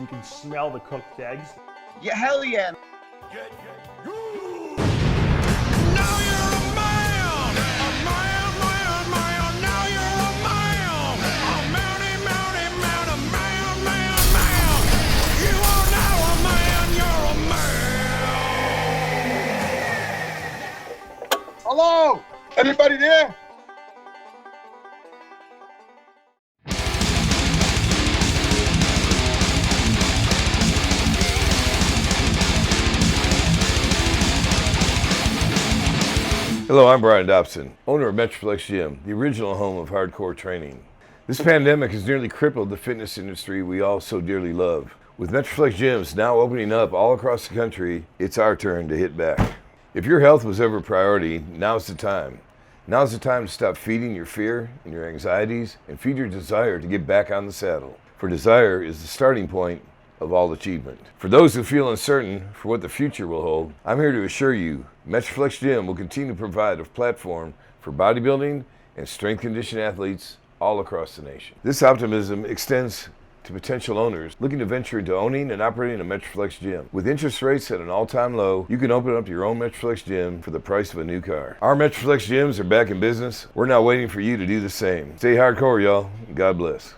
You can smell the cooked eggs. Yeah, hell yeah. Hello? Anybody there? Hello, I'm Brian Dobson, owner of Metroflex Gym, the original home of hardcore training. This pandemic has nearly crippled the fitness industry we all so dearly love. With Metroflex gyms now opening up all across the country, it's our turn to hit back. If your health was ever a priority, now's the time. Now's the time to stop feeding your fear and your anxieties and feed your desire to get back on the saddle. For desire is the starting point of all achievement. For those who feel uncertain for what the future will hold, I'm here to assure you Metroflex Gym will continue to provide a platform for bodybuilding and strength conditioning athletes all across the nation. This optimism extends to potential owners looking to venture into owning and operating a Metroflex Gym. With interest rates at an all-time low, you can open up your own Metroflex Gym for the price of a new car. Our Metroflex Gyms are back in business. We're now waiting for you to do the same. Stay hardcore, y'all. God bless.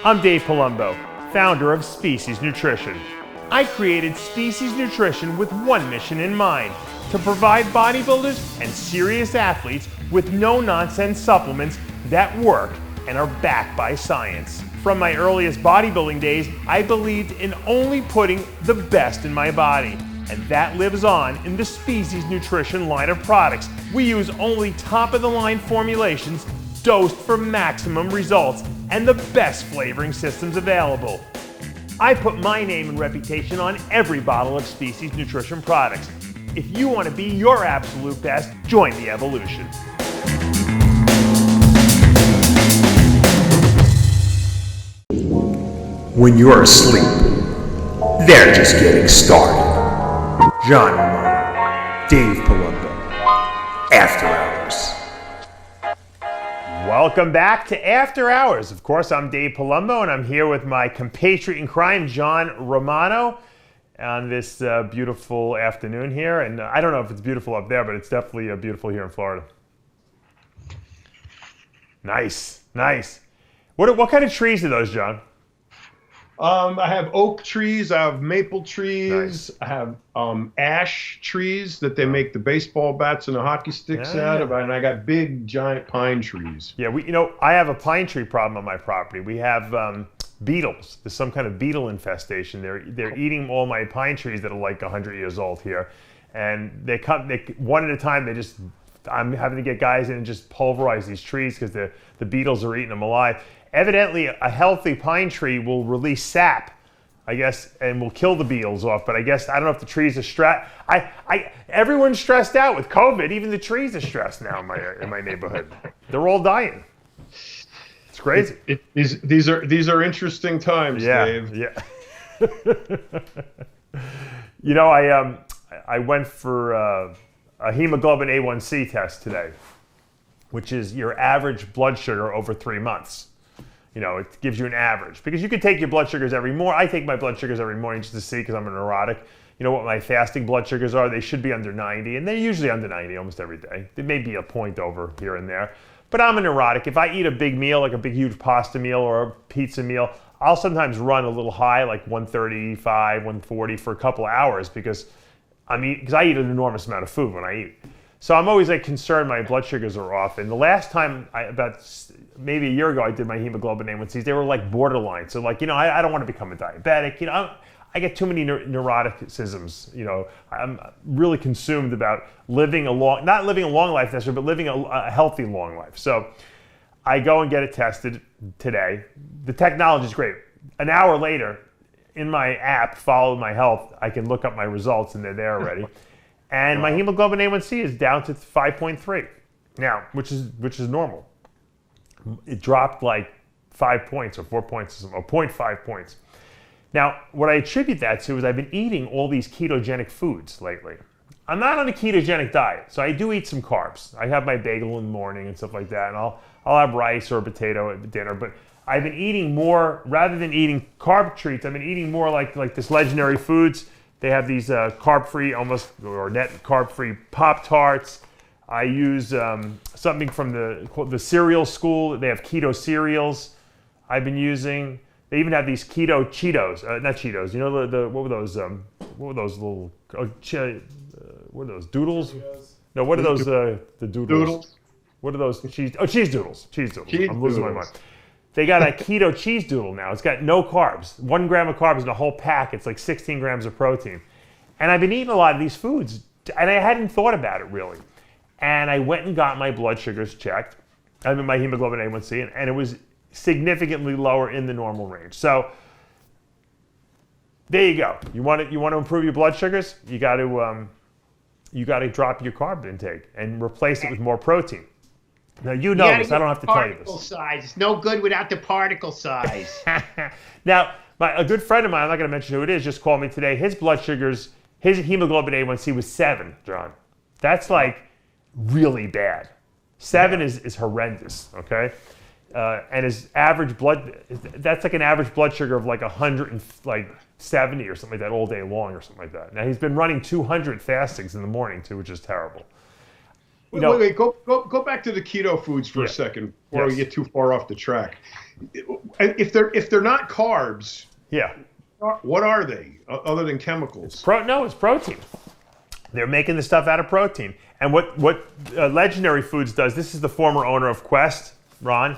I'm Dave Palumbo, founder of Species Nutrition. I created Species Nutrition with one mission in mind: to provide bodybuilders and serious athletes with no-nonsense supplements that work and are backed by science. From my earliest bodybuilding days, I believed in only putting the best in my body, and that lives on in the Species Nutrition line of products. We use only top-of-the-line formulations dosed for maximum results and the best flavoring systems available. I put my name and reputation on every bottle of Species Nutrition products. If you want to be your absolute best, join the evolution. When you're asleep, they're just getting started. John Romano, Dave Palumbo, After Hours. Welcome back to After Hours. Of course, I'm Dave Palumbo, and I'm here with my compatriot in crime, John Romano, on this beautiful afternoon here. And I don't know if it's beautiful up there, but it's definitely beautiful here in Florida. Nice, nice. What kind of trees are those, John? I have oak trees, I have maple trees, Nice. I have ash trees that they make the baseball bats and the hockey sticks out of, and I got big giant pine trees. Yeah, I have a pine tree problem on my property. We have beetles. There's some kind of beetle infestation. They're eating all my pine trees that are like 100 years old here, and they one at a time. I'm having to get guys in and just pulverize these trees because the beetles are eating them alive. Evidently, a healthy pine tree will release sap, I guess, and will kill the beetles off. But I guess, I don't know if the trees are stressed. Everyone's stressed out with COVID. Even the trees are stressed now in my neighborhood. They're all dying. It's crazy. These are interesting times, Dave. Yeah. You know, I went for a hemoglobin A1C test today, which is your average blood sugar over 3 months. You know, it gives you an average, because you can take your blood sugars every morning. I take my blood sugars every morning just to see, because I'm a neurotic. You know what my fasting blood sugars are? They should be under 90, and they're usually under 90 almost every day. There may be a point over here and there, but I'm a neurotic. If I eat a big meal, like a big huge pasta meal or a pizza meal, I'll sometimes run a little high, like 135, 140 for a couple of hours, because I eat an enormous amount of food when I eat. So I'm always concerned my blood sugars are off. And the last time, about maybe a year ago, I did my hemoglobin A1Cs, they were like borderline. So I don't want to become a diabetic. I get too many neuroticisms. I'm really consumed about not living a long life necessarily, but living a healthy long life. So I go and get it tested today. The technology is great. An hour later, in my app, Follow My Health, I can look up my results and they're there already. And my hemoglobin A1C is down to 5.3 now, which is normal. It dropped like 5 points or 4 points or 0.5 points. Now, what I attribute that to is I've been eating all these ketogenic foods lately. I'm not on a ketogenic diet, so I do eat some carbs. I have my bagel in the morning and stuff like that, and I'll have rice or a potato at dinner. But I've been eating more, rather than eating carb treats, I've been eating more like this Legendary Foods. They have these carb-free, almost, or net carb-free Pop-Tarts. I use something from the cereal school. They have Keto Cereals I've been using. They even have these Keto Cheetos, not Cheetos. You know what were those? What were those little? What are those doodles? No, what are those? The doodles. Doodles. What are those cheese? Oh, cheese doodles. Cheese doodles. Cheese I'm losing my doodles. mind. They got a keto cheese doodle now. It's got no carbs. 1 gram of carbs in a whole pack. It's like 16 grams of protein. And I've been eating a lot of these foods, and I hadn't thought about it really. And I went and got my blood sugars checked. I mean, my hemoglobin A1C, and it was significantly lower in the normal range. So there you go. You want to improve your blood sugars? You got to drop your carb intake and replace it with more protein. Now you know this. I don't have to tell you Particle this. size. It's no good without the particle size. Now, a good friend of mine, I'm not going to mention who it is, just called me today. His blood sugars, his hemoglobin A1C was 7, John. That's like really bad. 7 is horrendous, okay? And his average that's like an average blood sugar of like 170 or something like that all day long or something like that. Now, he's been running 200 fastings in the morning too, which is terrible. Wait, go back to the keto foods for a second before we get too far off the track. If they're not carbs, what are they other than chemicals? It's protein. They're making the stuff out of protein. And what Legendary Foods does, this is the former owner of Quest, Ron.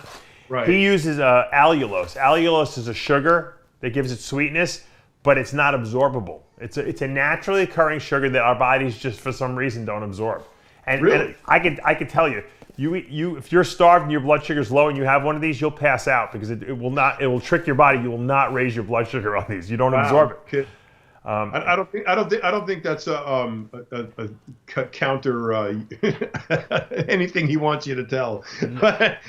Right. He uses allulose. Allulose is a sugar that gives it sweetness, but it's not absorbable. It's a naturally occurring sugar that our bodies just for some reason don't absorb. And, Really? and I could tell you, if you're starved and your blood sugar's low and you have one of these, you'll pass out because it will trick your body. You will not raise your blood sugar on these. You don't absorb it. Okay. I don't think that's a counter anything he wants you to tell.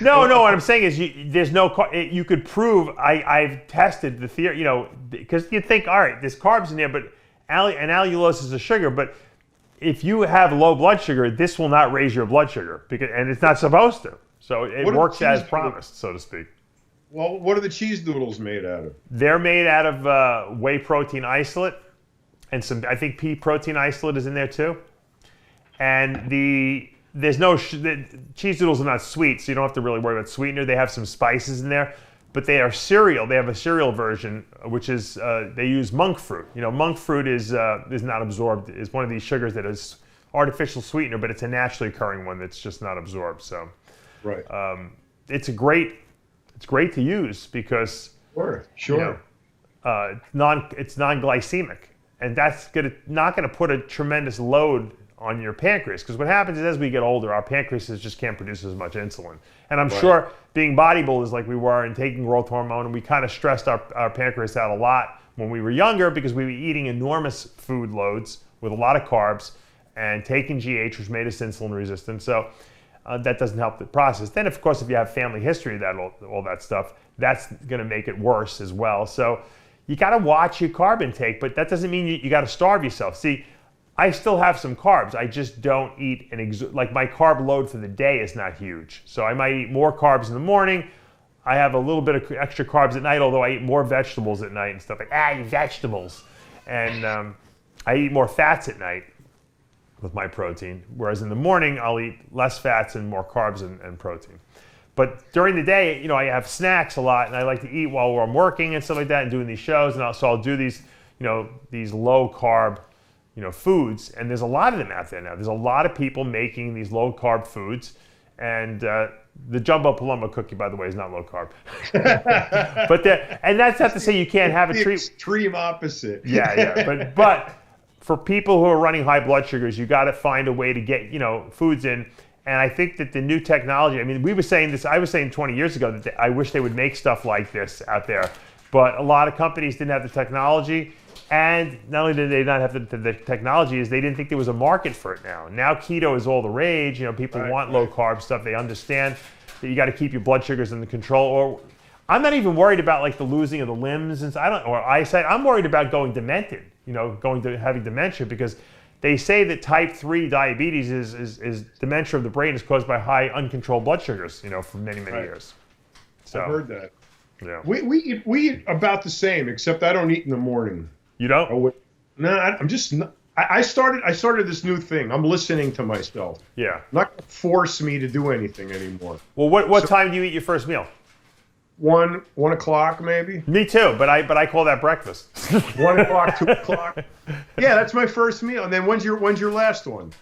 No. What I'm saying is, you could prove. I've tested the theory. Because you think, all right, there's carbs in there, but allulose is a sugar. But if you have low blood sugar, this will not raise your blood sugar and it's not supposed to. So it works as promised, so to speak. Well, what are the cheese doodles made out of? They're made out of whey protein isolate, and I think pea protein isolate is in there too. And the cheese doodles are not sweet, so you don't have to really worry about sweetener. They have some spices in there, but they are cereal. They have a cereal version, which is they use monk fruit. Monk fruit is not absorbed. Is one of these sugars that is artificial sweetener, but it's a naturally occurring one that's just not absorbed. So, right. It's great to use because sure. It's non-glycemic, and that's not gonna put a tremendous load on your pancreas, because what happens is as we get older, our pancreases just can't produce as much insulin. And I'm sure being bodybuilders like we were and taking growth hormone, and we kind of stressed our pancreas out a lot when we were younger because we were eating enormous food loads with a lot of carbs and taking GH, which made us insulin resistant. So that doesn't help the process. Then, of course, if you have family history of all that stuff, that's going to make it worse as well. So you got to watch your carb intake, but that doesn't mean you got to starve yourself. See, I still have some carbs. I just don't eat like my carb load for the day is not huge. So I might eat more carbs in the morning. I have a little bit of extra carbs at night, although I eat more vegetables at night and stuff like vegetables. And I eat more fats at night with my protein, whereas in the morning I'll eat less fats and more carbs and protein. But during the day, I have snacks a lot, and I like to eat while I'm working and stuff like that and doing these shows. And so I'll do these, these low carb, foods. And there's a lot of them out there now. There's a lot of people making these low carb foods. And the Jumbo Palumbo cookie, by the way, is not low carb. And that's not to say you can't have a treat. Extreme opposite. Yeah. But for people who are running high blood sugars, you got to find a way to get, foods in. And I think that the new technology, we were saying this, I was saying 20 years ago that I wish they would make stuff like this out there. But a lot of companies didn't have the technology. And not only did they not have the technology, is they didn't think there was a market for it now. Now keto is all the rage. You know, people want low carb stuff. They understand that you got to keep your blood sugars under control. Or I'm not even worried about like the losing of the limbs and or eyesight. I'm worried about going demented. You know, having dementia, because they say that type 3 diabetes is dementia of the brain is caused by high uncontrolled blood sugars. You know, for many years. So I've heard that. Yeah. We eat about the same, except I don't eat in the morning. You don't? Oh, no, I'm just not. I started this new thing. I'm listening to myself. Yeah. Not gonna force me to do anything anymore. Well, what time do you eat your first meal? 1 o'clock maybe. Me too, but I call that breakfast. 1 o'clock, 2 o'clock. Yeah, that's my first meal. And then when's your last one?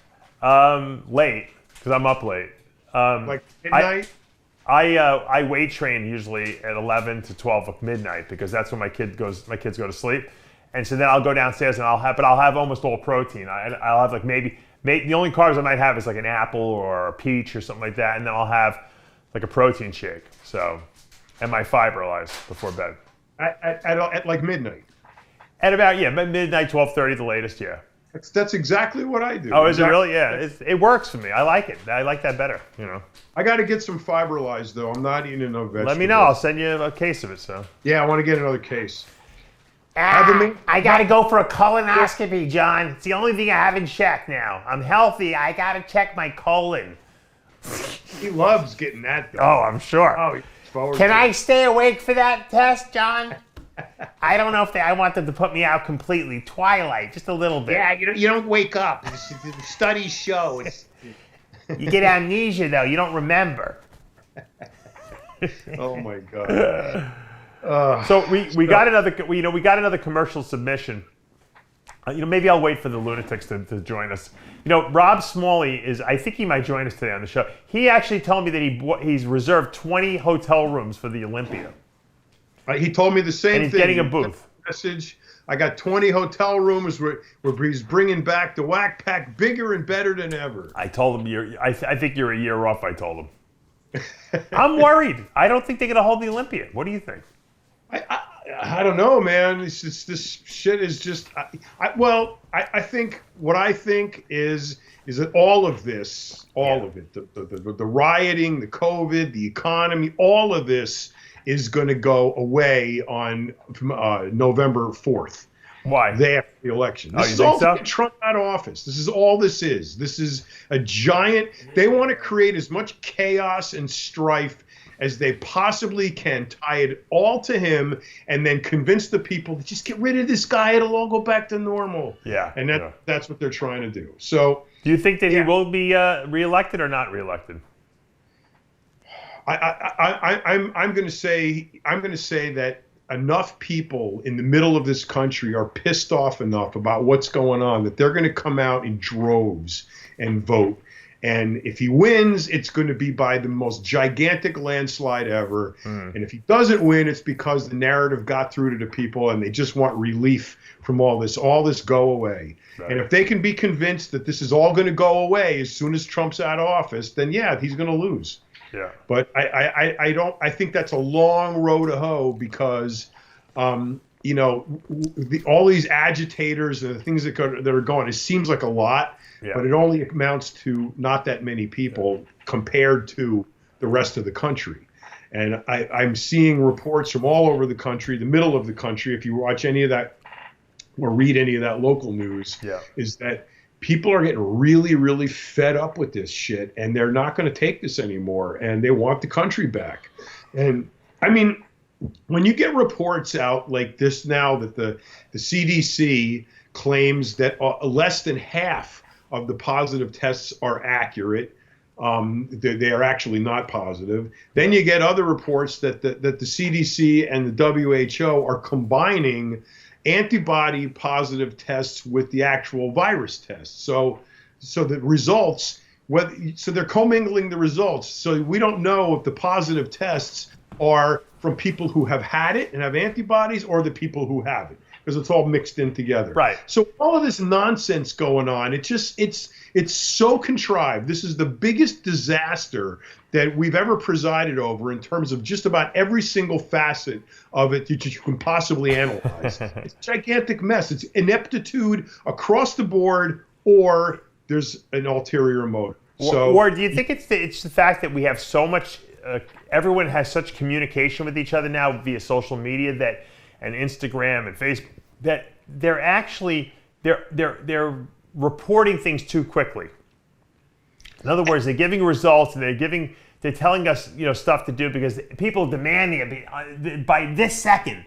Late, because I'm up late. Like midnight. I weight train usually at 11 to 12 midnight, because that's when my kids go to sleep, and so then I'll go downstairs and I'll have almost all protein. I'll have like maybe the only carbs I might have is like an apple or a peach or something like that, and then I'll have like a protein shake. So, and my Fiberlize before bed. At like midnight. At about midnight, 12:30 the latest. Yeah. That's exactly what I do. Oh, is it really? Yeah, it works for me. I like it. I like that better. You know. I got to get some Fiberlize though. I'm not eating no vegetables. Let me know. I'll send you a case of it. So. Yeah, I want to get another case. I got to go for a colonoscopy, John. It's the only thing I haven't checked now. I'm healthy. I got to check my colon. He loves getting that done. Oh, I'm sure. Oh, he's forward Can I stay awake for that test, John? I don't know if I want them to put me out completely. Twilight, just a little bit. Yeah, you don't wake up. The studies show You get amnesia though. You don't remember. Oh my God. So we got another commercial submission. Maybe I'll wait for the lunatics to join us. Rob Smalley I think he might join us today on the show. He actually told me that he's reserved 20 hotel rooms for the Olympia. He told me the same thing. And he's getting a booth. Message. I got 20 hotel rooms where he's bringing back the Whack Pack bigger and better than ever. I told him I think you're a year off. I told him. I'm worried. I don't think they're gonna hold the Olympia. What do you think? I don't know, man. This shit is just. I think what I think is that all of this, of it, the rioting, the COVID, the economy, all of this is going to go away on November 4th. Why? Day after the election. This is all to get Trump out of office. This is all this is. This is a giant. They want to create as much chaos and strife as they possibly can, tie it all to him, and then convince the people to just get rid of this guy. It'll all go back to normal. Yeah. And that's what they're trying to do. So, do you think that he will be reelected or not reelected? I'm going to say that enough people in the middle of this country are pissed off enough about what's going on that they're going to come out in droves and vote. And if he wins, it's going to be by the most gigantic landslide ever. And if he doesn't win, it's because the narrative got through to the people and they just want relief from all this go away. Right. And if they can be convinced that this is all going to go away as soon as Trump's out of office, then he's going to lose. Yeah. But I think that's a long road to hoe because, all these agitators and the things that are going, it seems like a lot. Yeah. But it only amounts to not that many people compared to the rest of the country. And I'm seeing reports from all over the country, the middle of the country, if you watch any of that or read any of that local news, is that people are getting really, really fed up with this shit, and they're not going to take this anymore, and they want the country back. And, I mean, when you get reports out like this now that the CDC claims that less than half of the positive tests are accurate. They are actually not positive. Then you get other reports that the CDC and the WHO are combining antibody positive tests with the actual virus tests. So the results, so they're commingling the results. So we don't know if the positive tests are from people who have had it and have antibodies or the people who haven't, because it's all mixed in together. Right. So all of this nonsense going on, it's so contrived. This is the biggest disaster that we've ever presided over in terms of just about every single facet of it that you can possibly analyze. It's a gigantic mess. It's ineptitude across the board, or there's an ulterior motive. Or do you think it's the fact that we have so much, everyone has such communication with each other now via social media and Instagram and Facebook, that they're actually, they're reporting things too quickly. In other words, they're giving results and they're telling us, stuff to do because people demanding it by this second.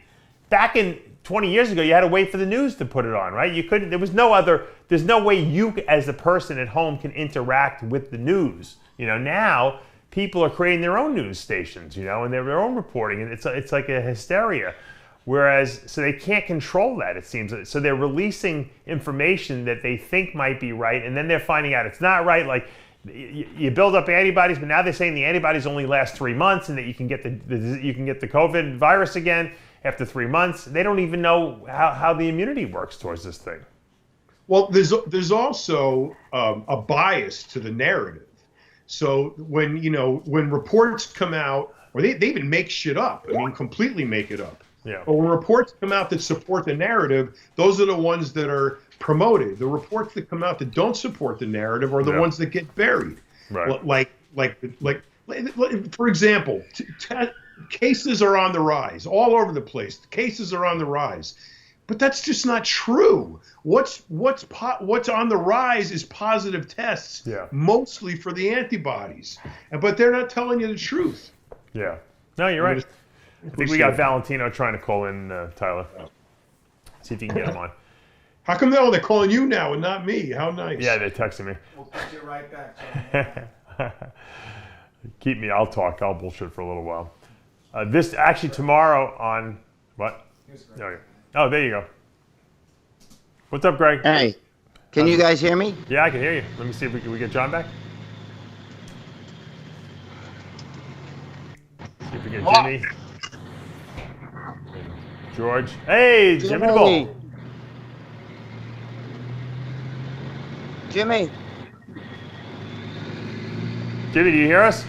Back in 20 years ago, you had to wait for the news to put it on, right? You couldn't, there's no way you as a person at home can interact with the news. Now people are creating their own news stations, and their own reporting, and it's like a hysteria. Whereas, so they can't control that, it seems. So they're releasing information that they think might be right, and then they're finding out it's not right. Like, you build up antibodies, but now they're saying the antibodies only last 3 months, and that you can get the COVID virus again after 3 months. They don't even know how the immunity works towards this thing. Well, there's also a bias to the narrative. So when reports come out, or they even make shit up. I mean, completely make it up. Yeah. But when reports come out that support the narrative, those are the ones that are promoted. The reports that come out that don't support the narrative are the ones that get buried. Right. Like for example, cases are on the rise all over the place. Cases are on the rise, but that's just not true. What's on the rise is positive tests, mostly for the antibodies, but they're not telling you the truth. Yeah. No, you're right. I think we got Valentino trying to call in, Tyler. See if you can get him on. How come they're calling you now and not me? How nice. Yeah, they're texting me. We'll put you right back. Keep me, I'll talk. I'll bullshit for a little while. This actually tomorrow on, what? Oh, there you go. What's up, Greg? Hey, can you guys hear me? Yeah, I can hear you. Let me see if we get John back. See if we get Jimmy. George. Hey, Jimmy the Bull. Jimmy, do you hear us?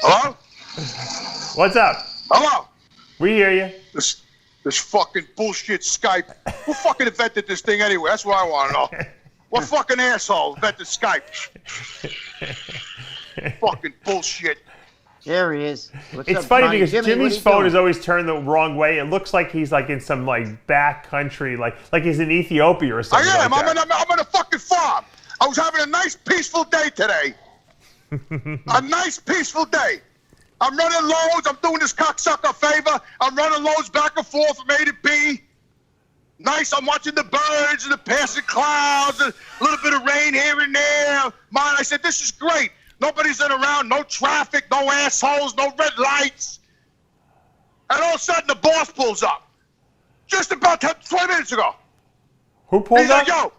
Hello? What's up? Hello? We hear you. This fucking bullshit Skype. Who fucking invented this thing anyway? That's what I want to know. What fucking asshole invented Skype? Fucking bullshit. there he is. It's funny because Jimmy's phone is always turned the wrong way. It looks like he's like in some like back country, like he's in Ethiopia or something. I am. Like that. I'm on a fucking farm. I was having a nice peaceful day today. A nice peaceful day. I'm running loads. I'm doing this cocksucker a favor. I'm running loads back and forth from A to B. Nice. I'm watching the birds and the passing clouds and a little bit of rain here and there. Man, I said, this is great. Nobody's in around. No traffic. No assholes. No red lights. And all of a sudden, the boss pulls up. Just about 20 minutes ago. Who pulled He's up? like, yo,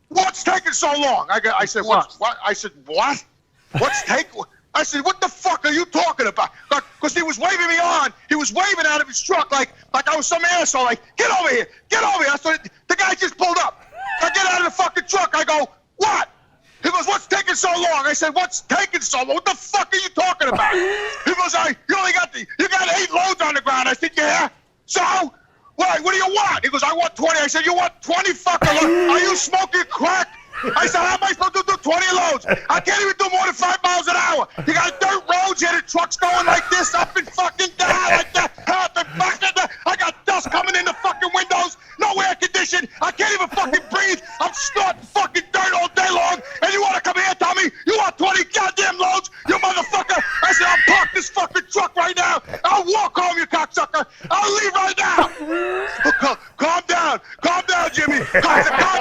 what's taking so long? I said, what? I said, what? What's taking? I said, what the fuck are you talking about? Because he was waving me on. He was waving out of his truck like I was some asshole. Like, get over here. Get over here. I said, the guy just pulled up. I get out of the fucking truck. I go, what? He goes, what's taking so long? I said, what's taking so long? What the fuck are you talking about? He goes, you got 8 loads on the ground. I said, yeah. So? What do you want? He goes, I want 20. I said, you want 20 fucking loads? Are you smoking crack? I said, how am I supposed to do 20 loads? I can't even do more than 5 miles an hour. You got dirt roads here, the truck's going like this, up and fucking down like that. I got dust coming in the fucking windows, no air conditioning. I can't even fucking breathe. I'm snorting fucking dirt all day long. And you want to come here and tell me you want 20 goddamn loads? You motherfucker. I said, I'll park this fucking truck right now. I'll walk home, you cocksucker. I'll leave right now. Calm down. Calm down, Jimmy. Calm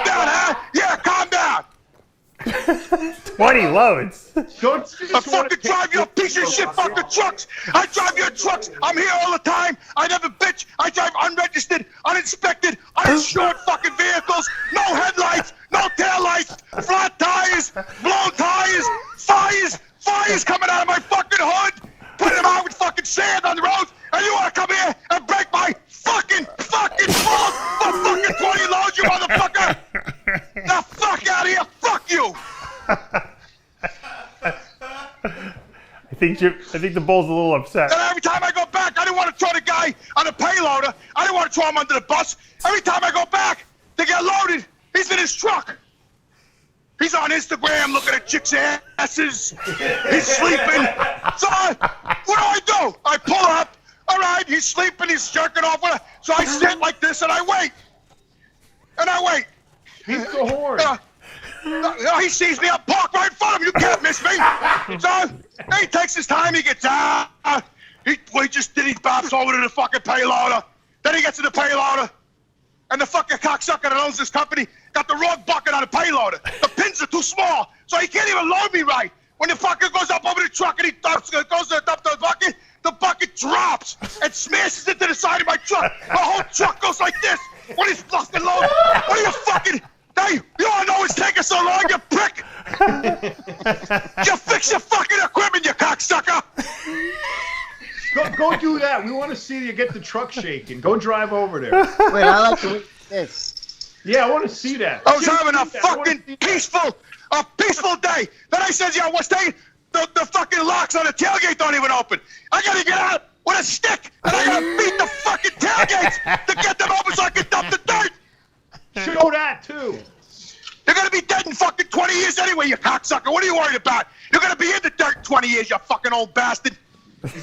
down, huh? Yeah, calm down. 20 loads. I fucking drive your piece of shit fucking trucks. I drive your trucks. I'm here all the time. I never bitch. I drive unregistered, uninspected, uninsured fucking vehicles. No headlights, no taillights, flat tires, blown tires, fires coming out of my fucking hood. Putting them think the bull's a little upset. And every time I go back, I didn't want to throw the guy on the payloader. I didn't want to throw him under the bus. Every time I go back to get loaded, he's in his truck. He's on Instagram looking at chicks' asses. He's sleeping. So what do? I pull up. All right, he's sleeping. He's jerking off. So I sit like this and I wait. And I wait. He's the horn. He sees me. I'm parked right in front of him. You can't miss me. So he takes his time. He gets out. He bops over to the fucking payloader. Then he gets to the payloader. And the fucking cocksucker that owns this company got the wrong bucket on the payloader. The pins are too small, so he can't even load me right. When the fucker goes up over the truck and he goes to dump the bucket drops and smashes into the side of my truck. The whole truck goes like this when he's fucking loaded. What are you fucking... Hey, you all know it's taking so long, you prick! You fix your fucking equipment, you cocksucker! Go do that. We want to see you get the truck shaking. Go drive over there. Wait, I like to witness this. Yeah, I want to see that. I was having a fucking peaceful day. Then I said, yeah, what's taking the fucking locks on the tailgate don't even open. I gotta get out with a stick and I gotta beat the fucking tailgates to get them open so I can dump the dirt. Show that too. You're gonna be dead in fucking 20 years anyway, you cocksucker. What are you worried about? You're gonna be in the dirt in 20 years, you fucking old bastard.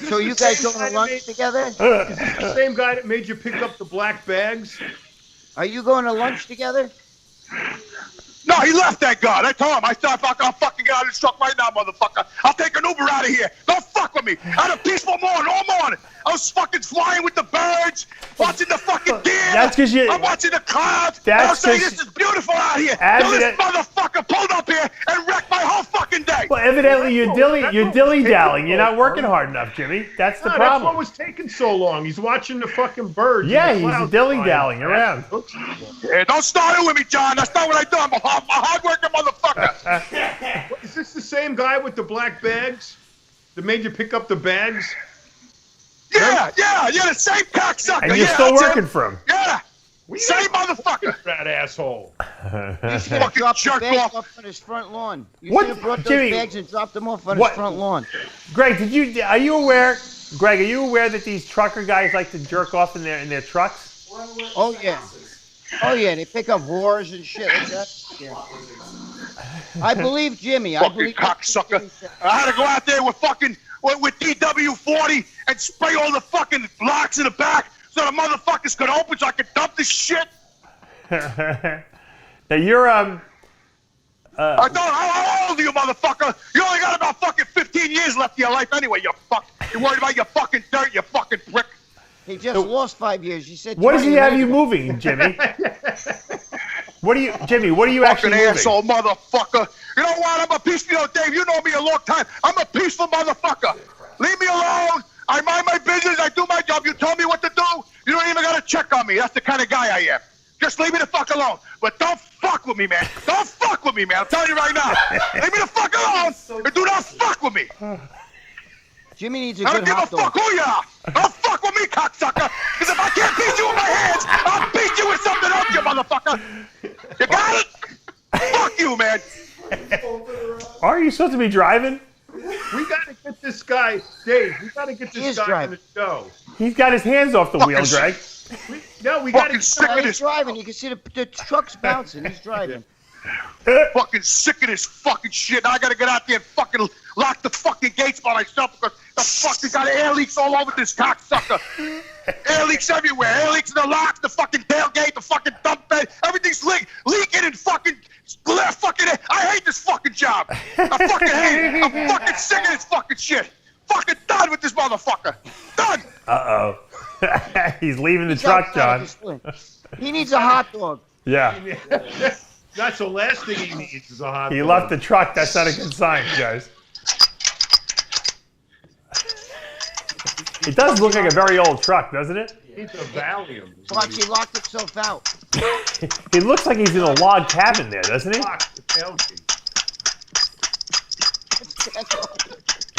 So you guys going to lunch together? Is this the same guy that made you pick up the black bags? Are you going to lunch together? No, he left, that guy. I told him. I thought, I'll fucking get out of this truck right now, motherfucker. I'll take an Uber out of here. Don't fuck with me. I had a peaceful morning all morning. I was fucking flying with the birds, watching the fucking deer. That's because I'm watching the clouds. I was saying, this is beautiful out here. This motherfucker pulled up here and wrecked my whole fucking day. Well, evidently you're dilly-dallying. You're not working hard enough, Jimmy. That's the problem. That's what was taking so long. He's watching the fucking birds. Yeah, he's dilly-dallying around. Yeah, don't start it with me, John. That's not what I do. I'm a hard-working motherfucker. Is this the same guy with the black bags that made you pick up the bags? Yeah, the same cocksucker. And you're still working for him. Yeah, same motherfucker. That asshole. You should have dropped the bags off on his front lawn. You should have brought those bags and dropped them off on his front lawn. Greg, are you aware that these trucker guys like to jerk off in their trucks? Oh yeah, they pick up whores and shit like that. Yeah. I believe Jimmy. Fucking cocksucker. I had to go out there with DW-40 and spray all the fucking locks in the back so the motherfuckers could open so I could dump this shit. Now you're I don't know how old are you, motherfucker? You only got about fucking 15 years left of your life anyway, you fuck. You're worried about your fucking dirt, you fucking prick. He just lost 5 years. He said. What does he have you moving, Jimmy? What are you actually moving? Fucking asshole motherfucker. You know what? I'm a peaceful, Dave. You know me a long time. I'm a peaceful motherfucker. Leave me alone. I mind my business. I do my job. You tell me what to do. You don't even got to check on me. That's the kind of guy I am. Just leave me the fuck alone. But don't fuck with me, man. Don't fuck with me, man. I'm telling you right now. Leave me the fuck alone and do not fuck with me. Jimmy needs a good hot dog. I don't give a fuck who you are. Don't fuck with me, cocksucker. Because if I can't beat you with my hands, I'll beat you with something else, you motherfucker. You got it? Fuck you, man. Are you supposed to be driving? We got to get this guy, Dave. We got to get this guy on the show. He's got his hands off the wheel, Greg. We got to sick of He's driving. You can see the truck's bouncing. He's driving. Fucking sick of this fucking shit. I gotta get out there and fucking lock the fucking gates by myself because the fucking got air leaks all over this cocksucker. Air leaks everywhere. Air leaks in the locks, the fucking tailgate, the fucking dump bed. Everything's leaking and fucking I hate this fucking job. I fucking hate it. I'm fucking sick of this fucking shit. Fucking done with this motherfucker. Done. Uh-oh. He's leaving the truck, John. He needs a hot dog. Yeah. That's the last thing he needs is a hot dog. He left the truck. That's not a good sign, guys. It does look like a very old truck, doesn't it? It's a Valium. Watch, he locked himself out. It looks like he's in a log cabin there, doesn't he?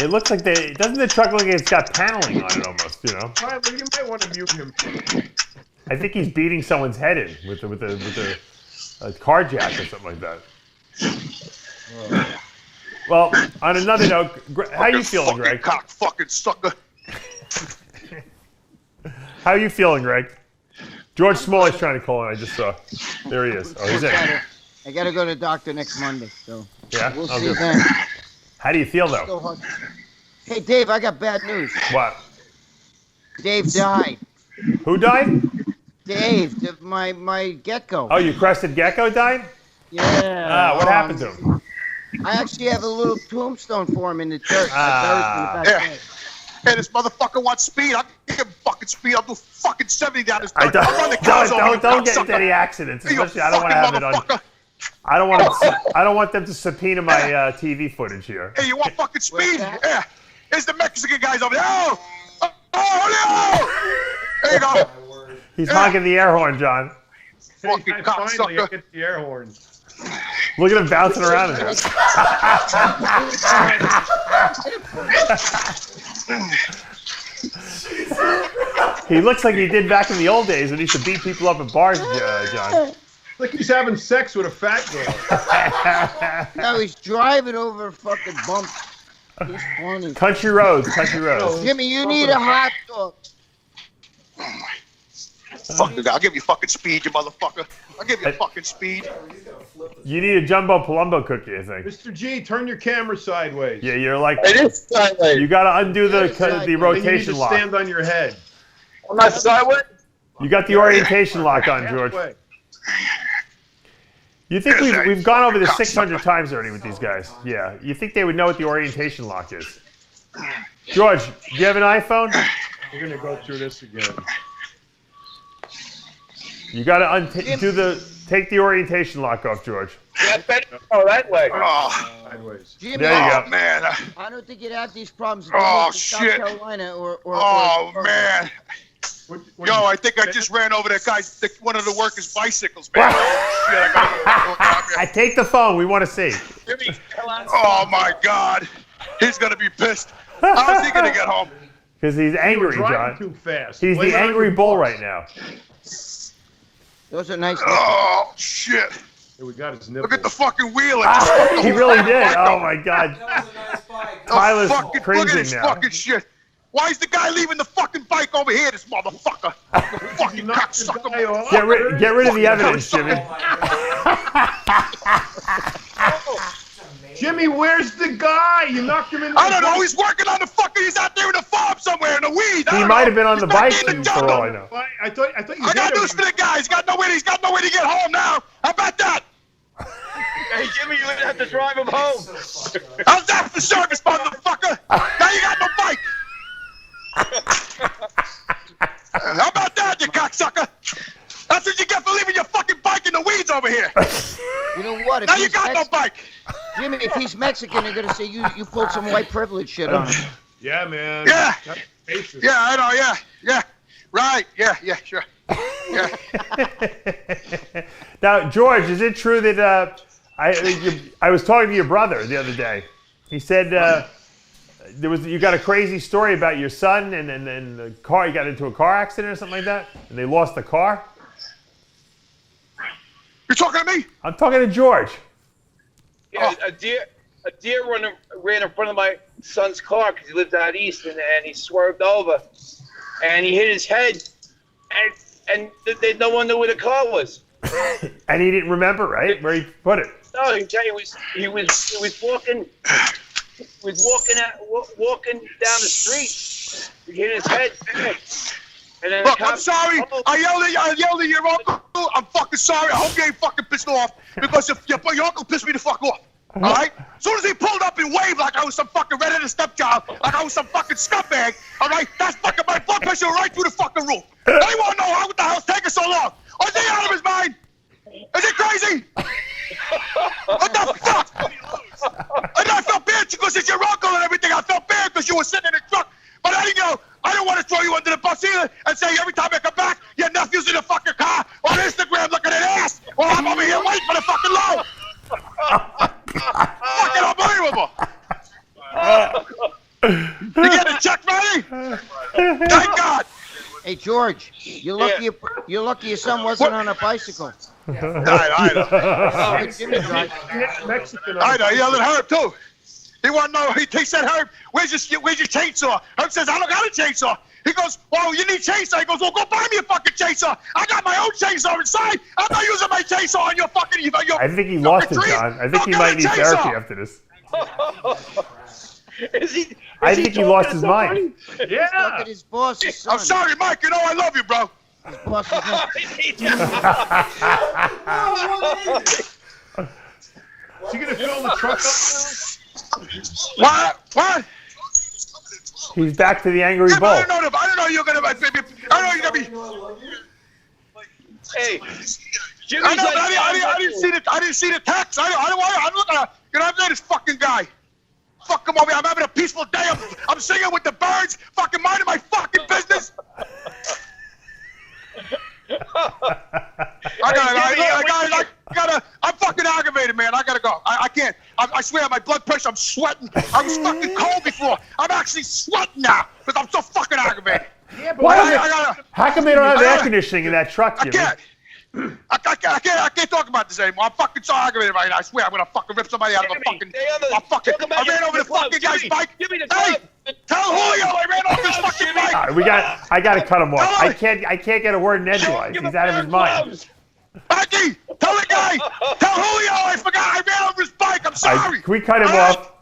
It looks like doesn't the truck look like it's got paneling on it almost, you know? Well, you might want to mute him. I think he's beating someone's head in with a car jack or something like that. Well, on another note, how you feeling, Greg? Cock fucking sucker. How you feeling, Greg? George Smalley's trying to call in. I just saw. There he is. Oh, he's in. I gotta go to the doctor next Monday, so Yeah? we'll Oh, see good. then. How do you feel, though? Still hard. Hey, Dave, I got bad news. What? Dave died. Who died? Dave, my gecko. Oh, your crested gecko died? Yeah. What happened to him? I actually have a little tombstone for him in the church. Yeah. Hey, this motherfucker wants speed. I'll give him fucking speed. I'll do fucking 70 down his dirt. I'll run the cows over you, Don't get cocksucker. into any accidents. You Especially, I don't want to have it on. motherfucker. I don't want them to subpoena my TV footage here. Hey, you want fucking speed? Yeah. Here's the Mexican guys over there. Oh, there you go. He's honking the air horn, John. Fucking Finally, I cocksucker. get the air horn. Look at him bouncing around in there. He looks like he did back in the old days when he used to beat people up at bars, John. Like he's having sex with a fat girl. No, he's driving over fucking bumps. He's funny. Country roads. Jimmy, you need a hot dog. Fuck the guy. I'll give you fucking speed, you motherfucker. I'll give you fucking speed. You need a jumbo Palumbo cookie, I think. Mr. G, turn your camera sideways. Yeah, you're like. It is sideways. You got to undo the Then you need rotation to lock. stand on your head. I'm not sideways. You got the orientation lock on, George. Halfway. You think we've gone over this 600 times already with these guys? Yeah. You think they would know what the orientation lock is? George, do you have an iPhone? We're gonna go through this again. You got to take the orientation lock off, George. Yeah, better go that way. Oh, Sideways. Jimmy, There you go. oh man. I don't think you'd have these problems if Oh, you moved to South shit. Carolina or Oh man. What Yo, I think I just ran over that guy's one of the workers' bicycles, man. Oh, shit, I take the phone. We want to see. Jimmy, come on. oh my God. He's gonna be pissed. How's he gonna get home? Because he's angry, driving John. too fast. He's Blame the it on angry your bull boss. right now. Those are nice. Oh shit. Hey, we got his nipple. Look at the fucking wheel. It just fucked the He whole really fucking did. bike Oh up. my God. That was a nice bike. Tyler's Look at cringing this now. fucking shit. Why is the guy leaving the fucking bike over here, this motherfucker? Fucking Knocked the cocksucker. guy off. Get rid of the evidence, Jimmy. Jimmy, where's the guy? You knocked him in the I don't know. He's working on the fucking. He's out there in the farm somewhere in the weeds. He might have been on the bike in the for jungle. all I know. I thought you I got hit news him. for the guy. He's got nowhere to get home now. How about that? Hey, Jimmy, you're gonna have to drive him home. How's that for service, motherfucker? Now you got no bike. How about that, you cocksucker? That's what you get for leaving your fucking bike in the weeds over here. You know what? If Now you he's got no bike. Jimmy, if he's Mexican, they're gonna say you pulled some white privilege shit on him. Yeah, man. Yeah. That's racist. Yeah, I know. Yeah. Right. Yeah, sure. Yeah. Now, George, is it true that I was talking to your brother the other day? He said you got a crazy story about your son and the car. You got into a car accident or something like that, and they lost the car. You're talking to me? I'm talking to George. Yeah, a deer ran in front of my son's car because he lived out east, and he swerved over, and he hit his head, and no one knew where the car was. And he didn't remember, right, where he put it. No, he was walking down the street. He hit his head. And then Look, I'm sorry. I yelled at your uncle. I'm fucking sorry. I hope you ain't fucking pissed off because if your uncle pissed me the fuck off. All right? As soon as he pulled up and waved like I was some fucking redheaded stepchild, like I was some fucking scumbag, all right? That's fucking my blood pressure right through the fucking roof. They want to know what the hell's taking so long. Is he out of his mind? Is he crazy? What the fuck? And I felt bad because it's your uncle and everything. I felt bad because you were sitting in the truck. But I don't want to throw you under the bus either and say every time I come back, your nephew's in the fucking car on Instagram looking at ass while I'm over here waiting for the fucking load. Fucking unbelievable. You get a check ready? Thank God. Hey George, you're lucky your son wasn't on a bicycle. I know. Jimmy drives. Mexican. I know. He yelled at her too. He want to know. He said, Herb, where's your chainsaw? Herb says, I don't got a chainsaw. He goes, well, you need chainsaw. He goes, well, go buy me a fucking chainsaw. I got my own chainsaw inside. I'm not using my chainsaw on your fucking. I think he lost it, John. I think he might need therapy after this. I think he lost his mind. Yeah. Look at his boss's son. I'm sorry, Mike. You know I love you, bro. His boss's son. Is he gonna fill the truck up What? What? He's back to the angry Yeah, bull. I don't know you're gonna. I don't know you're gonna be. Hey, I know, but I didn't see the. I didn't see the text. I'm looking at. You know, I'm not this fucking guy. Fuck him over here. I'm having a peaceful day. I'm singing with the birds. Fucking minding my fucking business. I'm fucking aggravated, man. I gotta go. I can't. I swear, my blood pressure. I'm sweating. I was fucking cold before. I'm actually sweating now because I'm so fucking aggravated. Yeah, but how come they don't have air conditioning in that truck, Jimmy? I can't talk about this anymore. I'm fucking so aggravated right now. I swear I'm gonna fucking rip somebody out of a fucking. I ran over the fucking guy's bike. Hey, tell Julio I ran over his fucking bike. I gotta cut him off. I can't get a word in edgewise. He's out of his mind. Becky, tell the guy. Tell Julio I forgot I ran over his bike. I'm sorry. Can we cut him off?